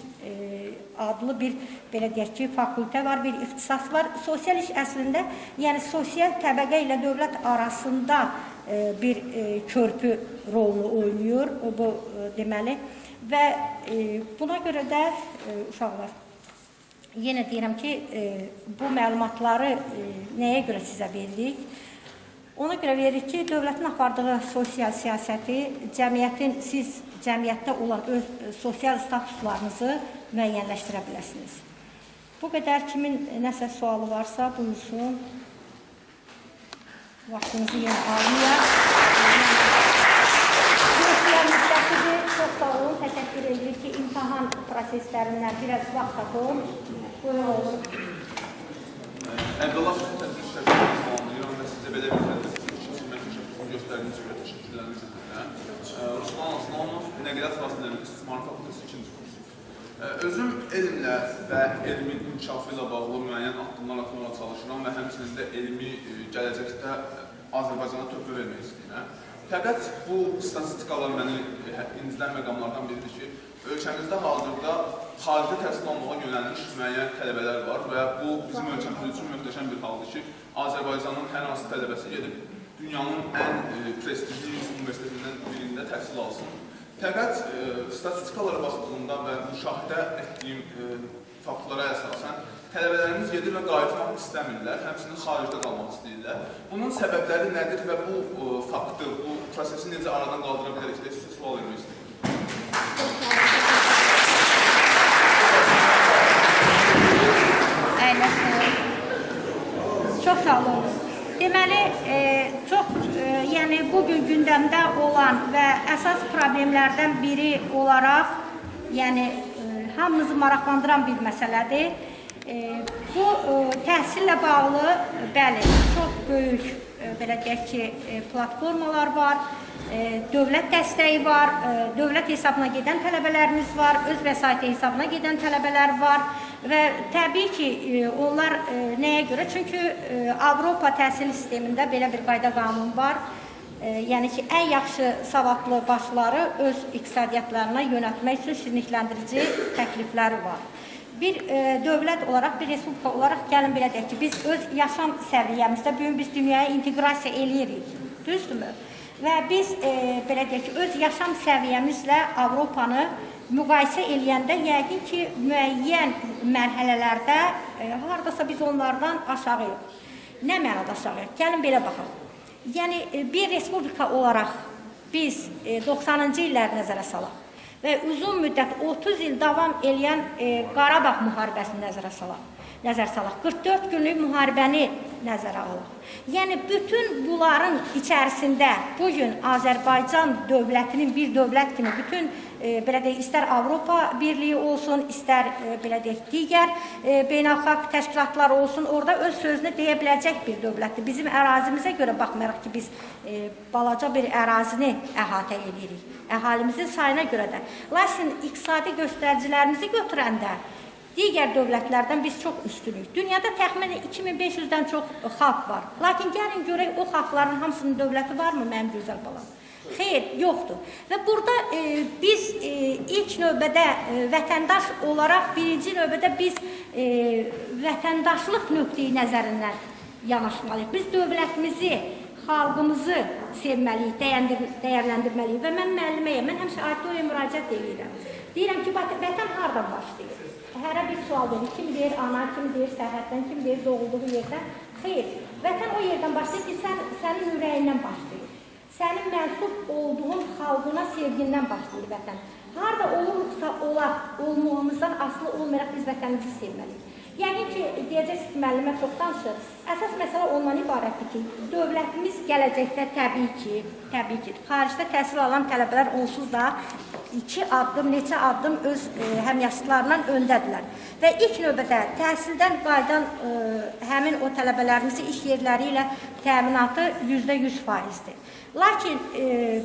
adlı bir, belə deyək ki, fakültə var, bir ixtisas var. Sosial iş əslində, yəni sosial təbəqə ilə dövlət arasında bir körpü rolunu oynayır, bu deməli və buna görə də uşaqlar, yenə deyirəm ki, bu məlumatları nəyə görə sizə verdik? Ona görə veririk ki, dövlətin apardığı sosial siyasəti, cəmiyyətin, siz cəmiyyətdə olan öz sosial statuslarınızı müəyyənləşdirə biləsiniz. Bu qədər, kimin nəsə sualı varsa, buyursun. Vaxtınızı yenə almayaq. Sosial müddətidir, çox sağ olun, təşəkkür edirik ki, imtahan proseslərindən biraz vaxt tapın. Buyurun olun. Əvvəla tədbir işləşdirməyi sağlayıram və sizə belə bir tədbir işləşdirmək göstərdiyiniz üçün təşəkkürlərinizi edirəm. Ruslan Aslanov, Nəqliyyat Vasitələrinin İstismarı Fakültəsi 2-ci kursu. Özüm elmlə və elmin inkişafı ilə bağlı müəyyən addımlar atmağa çalışıram və həmçinin də elmi gələcəkdə Azərbaycana töhfə vermək istəyirəm. Fəqət bu statistikalar məni incilən məqamlardan biridir ki, ölkəmizdə hazırda xaricdə təhsil almağa yönəlmiş müəyyən tələbələr var və bu bizim ölkəmiz üçün möhtəşəm bir haldır ki, Azərbaycanın hər hansı tələbəsi gedib dünyanın ən prestijli universitetindən birində təhsil alsın. Fəqət statistikalara baxdığımda və müşahidə etdiyim faktlara əsasən tələbələrimiz gedir və qayıtmaq istəmirlər, həmçinin xaricdə qalmaq istəyirlər. Bunun səbəbləri nədir və bu faktı, bu prosesi necə aradan qaldıra bilərik deyə sizə sual vermək istəyirəm. Çox sağ olun. Deməli, yəni bugün gündəmdə olan və əsas problemlərdən biri olaraq, yəni hamımızı maraqlandıran bir məsələdir. Bu təhsillə bağlı, bəli, çox böyük, belə deyək ki, platformalar var, dövlət dəstəyi var, dövlət hesabına gedən tələbələrimiz var, öz vəsaiti hesabına gedən tələbələr var və təbii ki, onlar nəyə görə? Çünki Avropa təhsil sistemində belə bir qayda qanun var. Yəni ki, ən yaxşı savadlı başları öz iqtisadiyyatlarına yönəltmək üçün şirinlikləndirici təklifləri var. Bir dövlət olaraq, bir respublika olaraq gəlin belə deyək ki, biz öz yaşam səviyyəmizdə bugün biz dünyaya inteqrasiya eləyirik, düzdürmü? Və biz belə deyək ki, öz yaşam səviyyəmizlə Avropanı müqayisə eləyəndə yəqin ki, müəyyən mərhələlərdə haradasa biz onlardan aşağıyıq. Nə mənada aşağıyıq? Gəlin belə baxaq. Yəni, bir respublika olaraq biz 90-cı illəri nəzərə salaq və uzun müddət 30 il davam eləyən Qarabağ müharibəsini nəzər salaq. 44 günlük müharibəni nəzərə alaq. Yəni, bütün bunların içərisində bugün Azərbaycan dövlətinin bir dövlət kimi bütün belə deyək, istər Avropa Birliyi olsun, istər belə deyək, digər beynəlxalq təşkilatlar olsun, orada öz sözünü deyə biləcək bir dövlətdir. Bizim ərazimizə görə baxmayaraq ki, biz balaca bir ərazini əhatə edirik. Əhalimizin sayına görə də. Lakin iqtisadi göstəricilərimizi götürəndə digər dövlətlərdən biz çox üstünük. Dünyada təxminən 2500-dən çox xalq var. Lakin gəlin görək, o xalqların hamısının dövləti varmı, mənim gözəl balam? Xeyr, yoxdur. Və burada biz ilk növbədə vətəndaş olaraq, birinci növbədə biz vətəndaşlıq nöqteyi nəzərindən yanaşmalıyıq. Biz dövlətimizi, xalqımızı sevməliyik, dəyərləndirməliyik. Və mən müəlliməyəm, mən həmişə auditoriyaya müraciət edirəm. Deyirəm ki, vətən hardan başlayır? Hərə bir sual verir. Kim deyir ana, kim deyir sərhəddən, kim deyir doğulduğu yerdən? Xeyr, vətən o yerdən başlayır ki, sənin ürəyindən başlayır. Sənin mənsub olduğun xalqına sevgindən başlayır vətən. Harada olursa olaq, olmağımızdan asılı olmayaraq biz vətənimizi sevməliyik. Yəqin ki, deyəcəksiniz, müəllimə çox danışır. Əsas məsələ ondan ibarətdir ki, dövlətimiz gələcəkdə təbii ki, xaricdə təhsil alan tələbələr onsuz da 2 addım, neçə addım öz həmyaşıdlarından öndədirlər. Və ilk növbədə təhsildən qayıdan həmin o tələbələrimizi iş yerləri ilə təminatı %100%-dir. Lakin,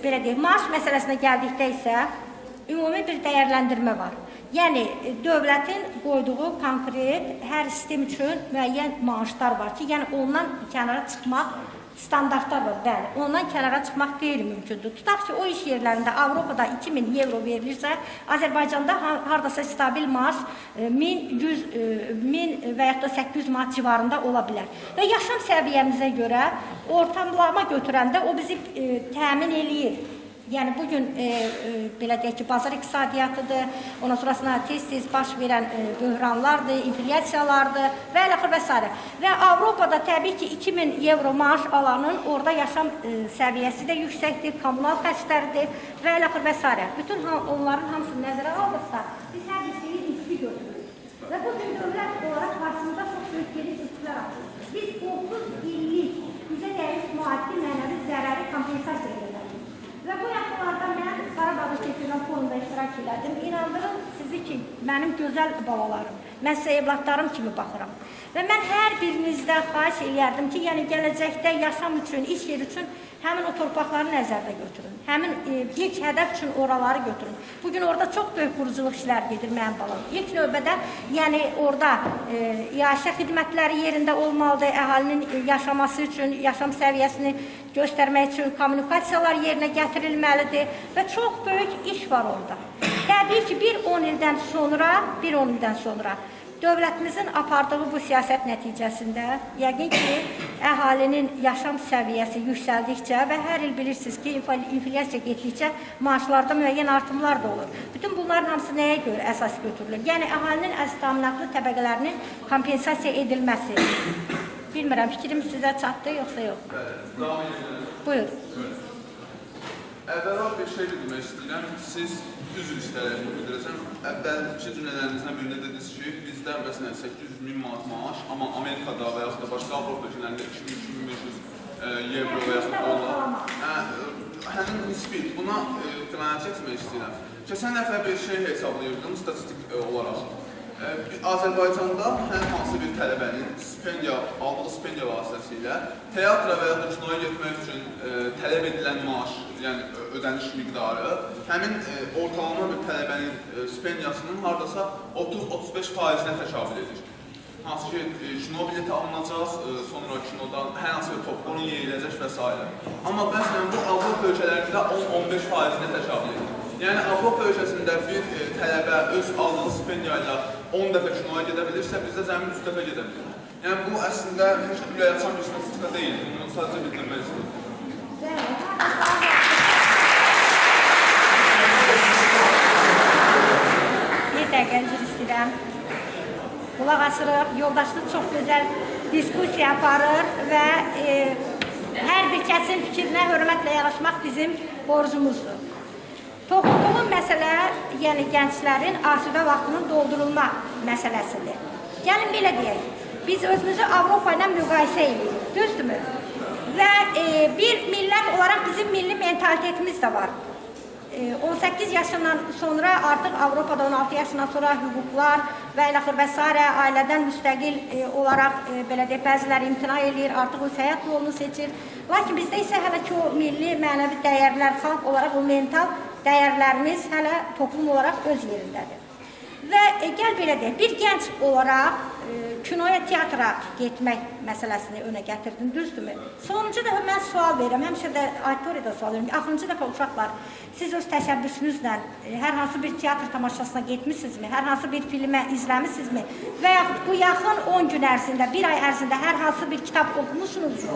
belə deyək, maaş məsələsinə gəldikdə isə ümumi bir dəyərləndirmə var. Yəni, dövlətin qoyduğu konkret hər sistem üçün müəyyən maaşlar var ki, yəni ondan kənara çıxmaq standartlar var, bəli. Ondan kənara çıxmaq qeyri-mümkündür. Tutaq ki, o iş yerlərində Avropada 2000 euro verilirsə, Azərbaycanda haradasa stabil maaş 1000 və yaxud da 800 manat civarında ola bilər. Və yaşam səviyyəmizə görə ortamlama götürəndə o bizi təmin eləyir. Yəni, bugün, belə deyək ki, bazar iqtisadiyyatıdır, ondan sonrasına tez-tez baş verən böhranlardır, inflyasiyalardır və eləxır və s. Və Avropada təbii ki, 2000 euro maaş alanın orada yaşam səviyyəsi də yüksəkdir, kommunal xərcləridir və eləxır və s. Bütün onların hamısını nəzərə aldıqsa, biz hər bir şeyi nisbi götürürük. Və bugün dövlət olaraq qarşımıza çox böyük geri çəkilər atılır. Biz 30 illik bizə dəymiş maddi mənəvi zərəri kompensasiya edirik. Və bu yaxınlarda mən Qarabağda keçirilən forumda iştirak elədim. İnandırın sizi ki, mənim gözəl balalarım, mən sizə evlatlarım kimi baxıram. Və mən hər birinizdən xahiş eləyərdim ki, yəni gələcəkdə yaşam üçün, iş yeri üçün həmin o torpaqları nəzərdə götürün. Həmin ilk hədəf üçün oraları götürün. Bugün orada çox böyük quruculuq işlər gedir mənim balam. İlk növbədə, yəni orada yaşa xidmətləri yerində olmalıdır, əhalinin yaşaması üçün, yaşam səviyyəsini göstərmək üçün kommunikasiyalar yerinə gətirilməlidir və çox böyük iş var orada. Təbii ki, bir 10 ildən sonra dövlətimizin apardığı bu siyasət nəticəsində yəqin ki, əhalinin yaşam səviyyəsi yüksəldikcə və hər il bilirsiniz ki, inflyasiya getdikcə maaşlarda müəyyən artımlar da olur. Bütün bunların hamısı nəyə görə əsas götürülür? Yəni, əhalinin əziz-təminatlı təbəqələrinin kompensasiya edilməsi. Bilmirəm, fikrim sizə çatdı, yoxsa yox? Davam edelim. Buyur. Əvvəla bir şey demək istəyirəm. Siz üzr istəyərək bildirəcəm. Əvvəlki cümlələrinizdən birində dediniz ki, bizdə məsələn 800.000 manat maaş, amma Amerikada və yaxud da başqa Avropa ölkələrində 2500 euro və yaxud dollar. Həmin nisbi, buna qənaət etmək istəyirəm. Keçən dəfə bir şey hesablayırdım statistik olaraq. Azərbaycanda hər hansı bir tələbənin aldığı stipendiya vasitəsilə teatra və ya da kinoya getmək üçün tələb edilən maaş, yəni ödəniş miqdarı həmin ortalama bir tələbənin stipendiyasının hardasa 30-35%-nə təşabül edir. Hansı ki, kino bileti alınacaq, sonra kinodan hər hansı bir popcorn yeyiləcək və s. Amma bəzən bu Avropa ölkələrində 10-15%-nə təşabül edir. Yəni, Avropa ölkəsində bir tələbə öz aldığı stipendiya ilə 10 dəfə kinoya gedə bilirsə, bizdə zəmin 3 dəfə gedə bilir. Yəni, bu əslində heç ürək açan bir statistika deyil. Bunu sadəcə bildirmək istəyirəm. Bir dəqiqə üzr istəyirəm. Qulaq asırıq, yoldaşlıq çox gözəl diskusiya aparır və hər bir kəsin fikrinə hörmətlə yanaşmaq bizim borcumuzdur. Toxunduğum məsələ, yəni gənclərin asudə vaxtının doldurulma məsələsidir. Gəlin belə deyək, biz özümüzü Avropa ilə müqayisə edirik, düzdürmü? Və bir millət olaraq bizim milli mentalitetimiz də var. 18 yaşından sonra artıq Avropada 16 yaşından sonra hüquqlar və ilaxır və s. ailədən müstəqil olaraq belə deyək, bəziləri imtina edir, artıq o həyat yolunu seçir. Lakin bizdə isə hələ ki o milli mənəvi dəyərlər, xalq olaraq o mental dəyərlərimiz hələ toplum olaraq öz yerindədir. Və gəl belə deyək, bir gənc olaraq kinoya, teatra getmək məsələsini önə gətirdim, düzdürmü? Sonuncu dəfə mən sual verirəm, həmişə də auditoriyada sual verirəm. Axırıncı dəfə uşaqlar, siz öz təşəbbüsünüzlə hər hansı bir teatr tamaşasına getmişsinizmi? Hər hansı bir filmə izləmişsinizmi? Və yaxud bu yaxın 10 gün ərzində, bir ay ərzində hər hansı bir kitab oxumusunuzmu?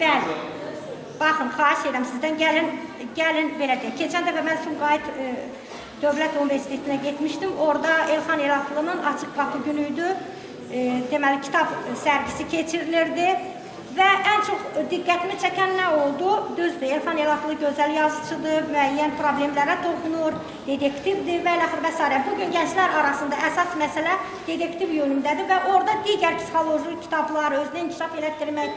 Bəli. Baxın, xahiş edirəm sizdən, gəlin belə deyək. Keçən dəfə mən Sumqayıt Dövlət Universitetinə getmişdim. Orada Elxan Elatlı'nın açıq qapı günüydü. Deməli, kitab sərgisi keçirilirdi. Və ən çox diqqətimi çəkən nə oldu? Düzdür, Elxan Elatlı gözəl yazıcıdır, müəyyən problemlərə toxunur, detektivdir və ilaxır və s. Bugün gənclər arasında əsas məsələ detektiv yönündədir və orada digər psixoloji kitablar, özünü inkişaf elətdirmək,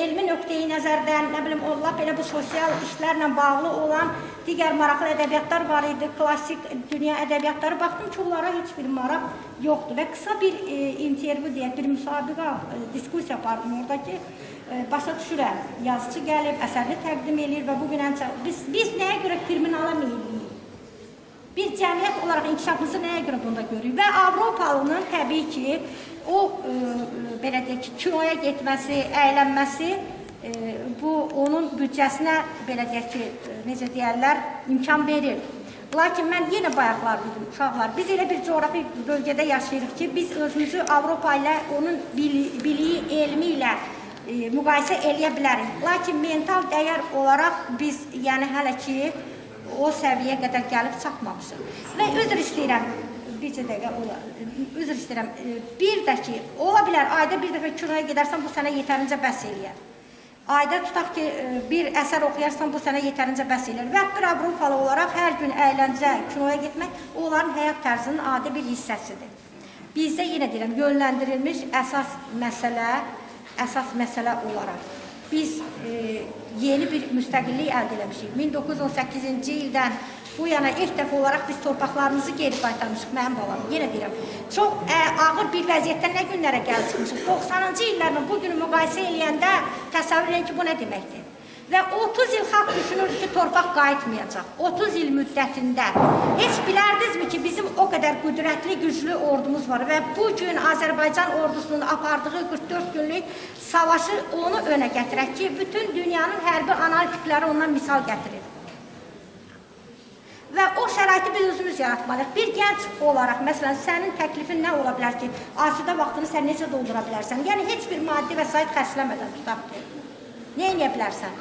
elmi nöqteyi nəzərdən, nə bilim, lap elə bu sosial işlərlə bağlı olan digər maraqlı ədəbiyyatlar var idi, klassik dünya ədəbiyyatları. Baxdım ki, onlara heç bir maraq yoxdur və qısa bir intervyu deyək, bir müsabiqə, diskusiya apardım orada ki, başa düşürəm, yazıcı gəlib, əsərini təqdim edir və bugün biz nəyə görə kriminala meyilliyik? Biz cəmiyyət olaraq inkişafımızı nəyə görə bunda görürük? Və Avropalının təbii ki, o, belə deyək ki, kinoya getməsi, əylənməsi, bu onun büdcəsinə, belə deyək ki, necə deyərlər, imkan verir. Lakin mən yenə bayaqlar dedim, uşaqlar, biz elə bir coğrafi bölgədə yaşayırıq ki, biz özümüzü Avropa ilə, onun biliyi, elmi ilə müqayisə eləyə bilərik. Lakin mental dəyər olaraq biz, yəni hələ ki, o səviyyə qədər gəlib çatmamışıq. Və üzr istəyirəm, bircə dəqiqə olar, üzr istəyirəm, bir də ki, ola bilər, ayda bir dəfə kinoya gedərsən, bu sənə yetərincə bəs eləyər. Ayda tutaq ki, bir əsər oxuyarsan, bu sənə yetərincə bəs eləyər. Və bir Avropalı olaraq hər gün əyləncə, kinoya getmək, onların həyat tərzinin adi bir hissəsidir. Bizdə yenə deyirəm, yönləndirilmiş əsas məsələ olaraq. Biz yeni bir müstəqillik əldə eləmişik. 1918-ci ildən bu yana ilk dəfə olaraq biz torpaqlarımızı geri qaytarmışıq, mənim balam. Yenə deyirəm, çox ağır bir vəziyyətdən nə günlərə gəlib çıxmışıq. 90-cı illərlə bugünü müqayisə eləyəndə təsəvvür edin ki, bu nə deməkdir? Və 30 il xalq düşünürdü ki, torpaq qayıtmayacaq. 30 il müddətində. Heç bilərdinizmi ki, bizim o qədər qüdrətli, güclü ordumuz var və bugün Azərbaycan ordusunun apardığı 44 günlük savaşı onu önə gətirək ki, bütün dünyanın hərbi analitikləri ondan misal gətirir. Və o şəraiti biz özümüz yaratmalıyıq. Bir gənc olaraq, məsələn, sənin təklifin nə ola bilər ki, asudə vaxtını sən necə doldura bilərsən? Yəni, heç bir maddi vəsait xərcləmədən tutaq ki, nə edə bilərsən?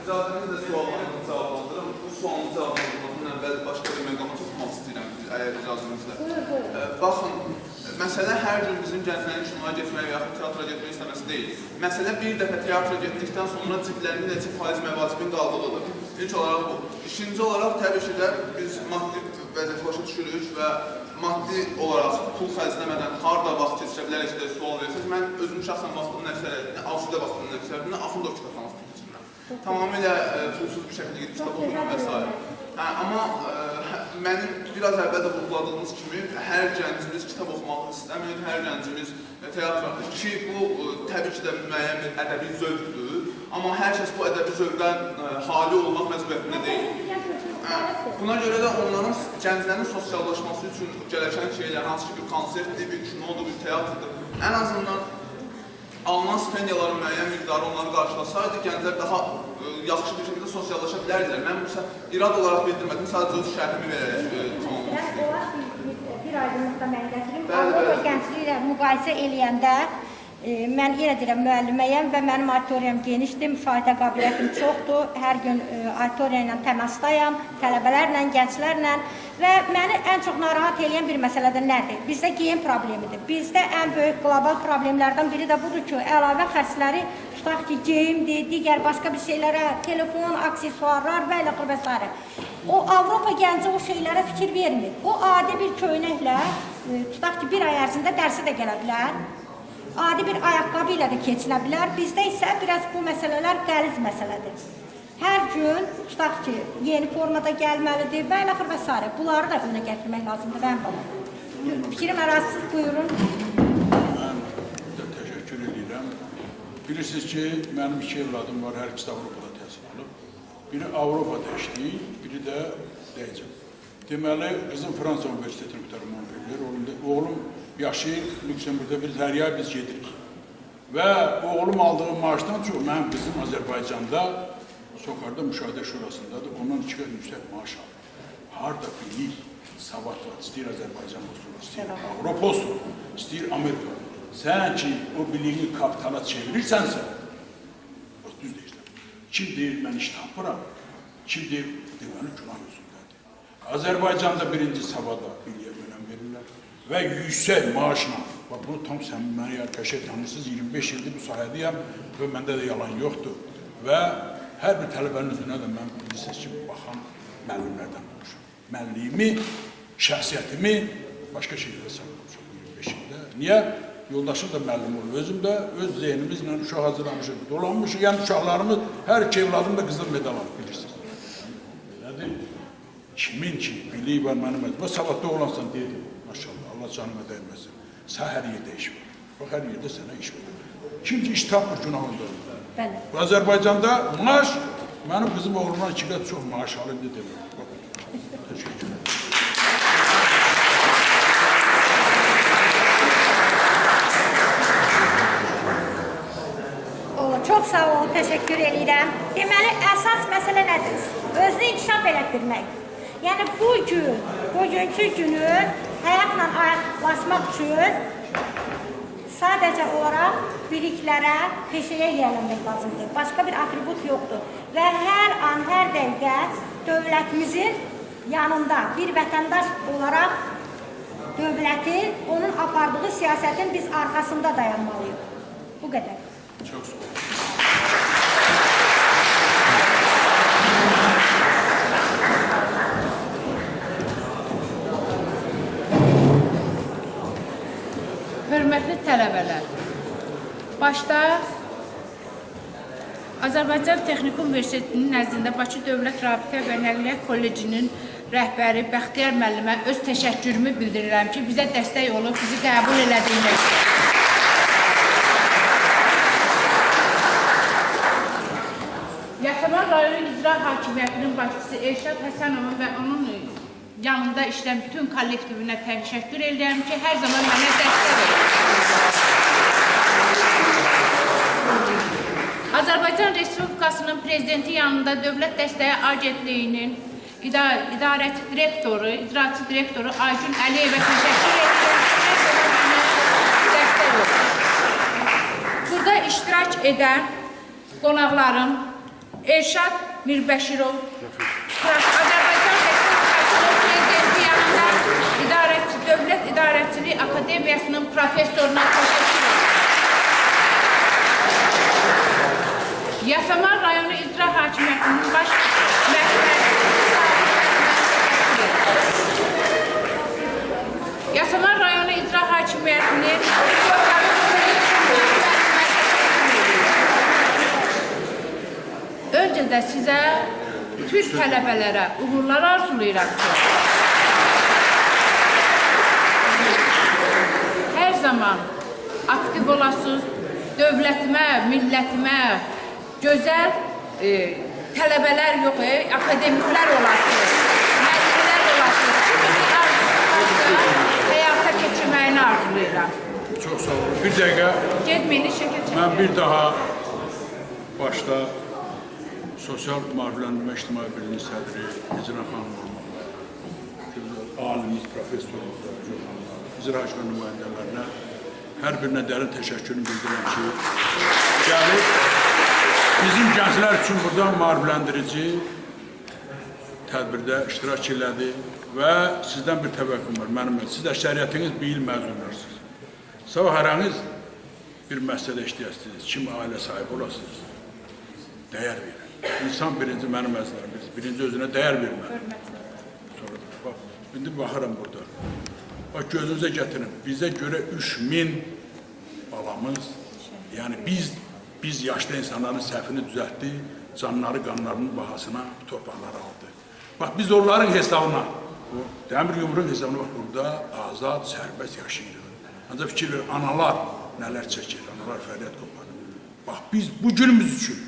İcazənizlə suallarını cavablandırım. Bu sualını cavablandırmaqdan əvvəl başqa bir məqama tutmaq istəyirəm, əgər icazənizlə. Baxın, məsələ hər gün bizim gənclərin kinoya getmək və yaxud teatra getmək istəməsi deyil. Məsələ bir dəfə teatra getdikdən sonra ciblərində neçə faiz məvacibin qaldığıdır. İlk olaraq bu. İkinci olaraq təbii ki də biz maddi vəziyyəti başa düşürük və maddi olaraq pul xərcləmədən harada vaxt keçirə bilərək də sual verirsiniz. Mən özüm şəxsən vaxtımın əksəriyyətini, asudə vaxtımın əksəriyyətini Axundov kitabxanasında keçirəm. Tamamilə pulsuz bir şəkildə gedib kitab oxuyuram və s. Amma mənim biraz əvvəl də vurguladığımız kimi hər gəncimiz kitab oxumaq istəmir, hər gəncimiz teatra ki, bu təbii ki də müəyyən bir ədəbi zövqdür, amma hər kəs bu ədəbi zövqdən hali olmaq məcburiyyətində deyil. Buna görə də onların gənclərin sosiallaşması üçün gələkən şeylər, hansı ki bir konsertdir, bir kinodur, bir teatrdır, ən azından alınan stipendiyaların müəyyən miqdarı onları qarşılasaydı, gənclər daha yaxşı bir şəkildə sosiallaşa bilərdilər. Mən bu irad olaraq bildirmədim, sadəcə öz şərhimi verərək tamamlamışım. Bir aydınlıqda mən gətirim. Avropa gəncliyi ilə müqayisə eləyəndə mən yenə deyirəm müəlliməyəm və mənim auditoriyam genişdir, müşahidə qabiliyyətim çoxdur. Hər gün auditoriya ilə təmasdayam, tələbələrlə, gənclərlə və məni ən çox narahat edən bir məsələ də nədir? Bizdə geyim problemidir. Bizdə ən böyük qlobal problemlərdən biri də budur ki, əlavə xərcləri tutaq ki, geyimdir, digər başqa bir şeylərə, telefon, aksesuarlar və ilə və s. O Avropa gənci o şeylərə fikir vermir. O adi bir köynəklə tutaq ki, bir ay ərzində dərsə də gələ bilər. Adi bir ayaqqabı ilə də keçinə bilər. Bizdə isə biraz bu məsələlər qəliz məsələdir. Hər gün, tutaq ki, yeni formada gəlməlidir və və s. Bunları da önə gətirmək lazımdır, mən bana. Fikrim ərazisiz, buyurun. Mən də təşəkkür edirəm. Bilirsiniz ki, mənim 2 evladım var, hər ikisi Avropada təhsil alıb. Biri Avropada işləyir, biri də deyəcəm. Deməli, qızım Fransa Universitetini qurtarıb Montpellier, oğlum yaşayır Lüksemburgda, biz hər yer biz gedirik. Və oğlum aldığı maaşdan çox, mənim qızım Azərbaycanda, Sokarda Müşahidə Şurasındadır, ondan 2 qat yüksək maaş alır. Harada bilir, savad var, istəyir Azərbaycan olsun, istəyir Avropa olsun, istəyir Amerika. Sən ki, o biliyini kapitala çevirirsənsə, düz deyirsən. Kim deyir, mən iş tapıram, kim deyir, deməli, günah yüzündədir. Azərbaycanda birinci savada biliyə önəm verirlər və yüksək maaşla, bunu tam sən məni qəşəng tanırsınız, 25 ildir bu sahədəyəm və məndə də yalan yoxdur və hər bir tələbənin üzünə də mən bilirsiniz ki, baxan müəllimlərdən olmuşum. Mənliyimi, şəxsiyyətimi başqa şeylərə saxlamışam 25 ildə. Niyə? Yoldaşım da müəllim olur, özüm də öz zehnimizlə uşaq hazırlamışıq, dolanmışıq, yəni uşaqlarımız, hər iki evladım da qızıl medal alıb, bilirsiniz. Nədir? Kimin ki, biliyi var mənim əzimə, savadda olansan deyil, maşallah, Allah canıma dəyməsin. Sən hər yerdə iş var, bax, hər yerdə sənə iş var. Kim ki, iş tapmır günahında olur. Bəli. Azərbaycanda maaş, mənim qızım oğlumdan 2 qat çox maaş alır, demək. Təşəkkür ederim. Çox sağ olun, təşəkkür edirəm. Deməli, əsas məsələ nədir? Özünü inkişaf elətdirmək. Yəni, bugünkü günün həyatla ayaqlaşmaq üçün sadəcə olaraq biliklərə, peşəyə yiyələnmək lazımdır. Başqa bir atribut yoxdur. Və hər an, hər dəqiqə dövlətimizin yanında bir vətəndaş olaraq dövlətin, onun apardığı siyasətin biz arxasında dayanmalıyıq. Bu qədər. Çox sağ olun. Hörmətli tələbələr, başda Azərbaycan Texniki Universitetinin nəzdində Bakı Dövlət Rabitə və Nəqliyyat Kollecinin rəhbəri Bəxtiyar müəllimə öz təşəkkürümü bildirirəm ki, bizə dəstək olub, bizi qəbul elədiyinə. Yasamal rayon icra hakimiyyətinin başçısı Elşad Həsənovun və onun yanında işləyən bütün kollektivinə təşəkkür edirəm ki, hər zaman mənə dəstək verir. Azərbaycan Respublikasının prezidenti yanında Dövlət Dəstəyi Agentliyinin idarəçi direktoru, icraçı direktoru Aygün Əliyevə təşəkkür edirəm ki, hər zaman mənə dəstək verir. Burada iştirak edən qonaqlarım Elşad Mirbəşirov, Azərbaycan Respublikasının prezidenti yanında Dövlət İdarəçilik Akademiyasının professoruna təşəkkür edirəm. Yasamal rayonu icra hakimiyyətinin baş Yasamal rayonu icra hakimiyyətinin öncədə sizə bütün tələbələrə uğurlar arzulayıram ki, hər zaman aktiv olasınız, dövlətimə, millətimə gözəl tələbələr yox, akademiklər olasınız, müəllimlər olasınız. Kimin arzusu həyata keçirməyini arzulayıram. Çox sağ olun. Bir dəqiqə. Getməyin, işə keçin. Mən bir daha başda Sosial Maarifləndirmə İctimai Birliyi sədri İcra xanım olmaq, alimiz, professorlar, icra hakimə nümayəndələrinə hər birinə dərin təşəkkürümü bildirirəm ki, gəlib bizim gənclər üçün burada maarifləndirici tədbirdə iştirak elədi və sizdən bir təvəqqüm var, mənim. Siz əksəriyyətiniz bir il məzunlarsınız. Sabah hərəniz bir məsələdə işləyəsiniz, kim ailə sahibi olasınız, dəyər verin. İnsan birinci mənim əzlərim, birinci özünə dəyər vermək. Sonra, bax, indi baxıram burada. Bax, gözünüzə gətirin, bizə görə 3000 balamız, yəni biz yaşlı insanların səhvini düzəltdi, canları, qanlarının bahasına torpaqları aldı. Bax, biz onların hesabına, dəmir yumruğun hesabına bax, burada azad, sərbəst yaşayırıq. Ancaq fikir verir, analar nələr çəkir, analar fəaliyyət qoparır. Bax, biz bu günümüz üçün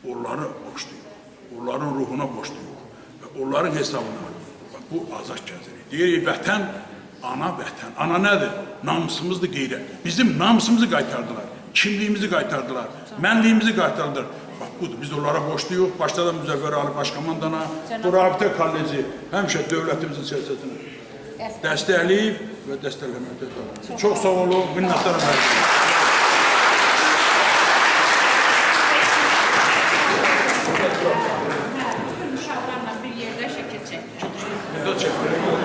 onları borçluyuq, onların ruhuna borçluyuq və onların hesabına, bax, bu azad gəzirik. Deyirik, vətən, ana nədir? Namusumuzdur, qeyrət. Bizim namusumuzu qaytardılar, kimliyimizi qaytardılar, mənliyimizi qaytardılar. Bax, budur, biz onlara borçluyuq, başda da Müzəffər Ali Başkomandana, bu Rabitə Kolleci həmişə dövlətimizin siyasətini dəstəkləyib və dəstəkləməkdə davam. Çox sağ olun, minnətdarım. Uşaqlarla bir yerdə şəkil çəkdik. Burada çəkdirik.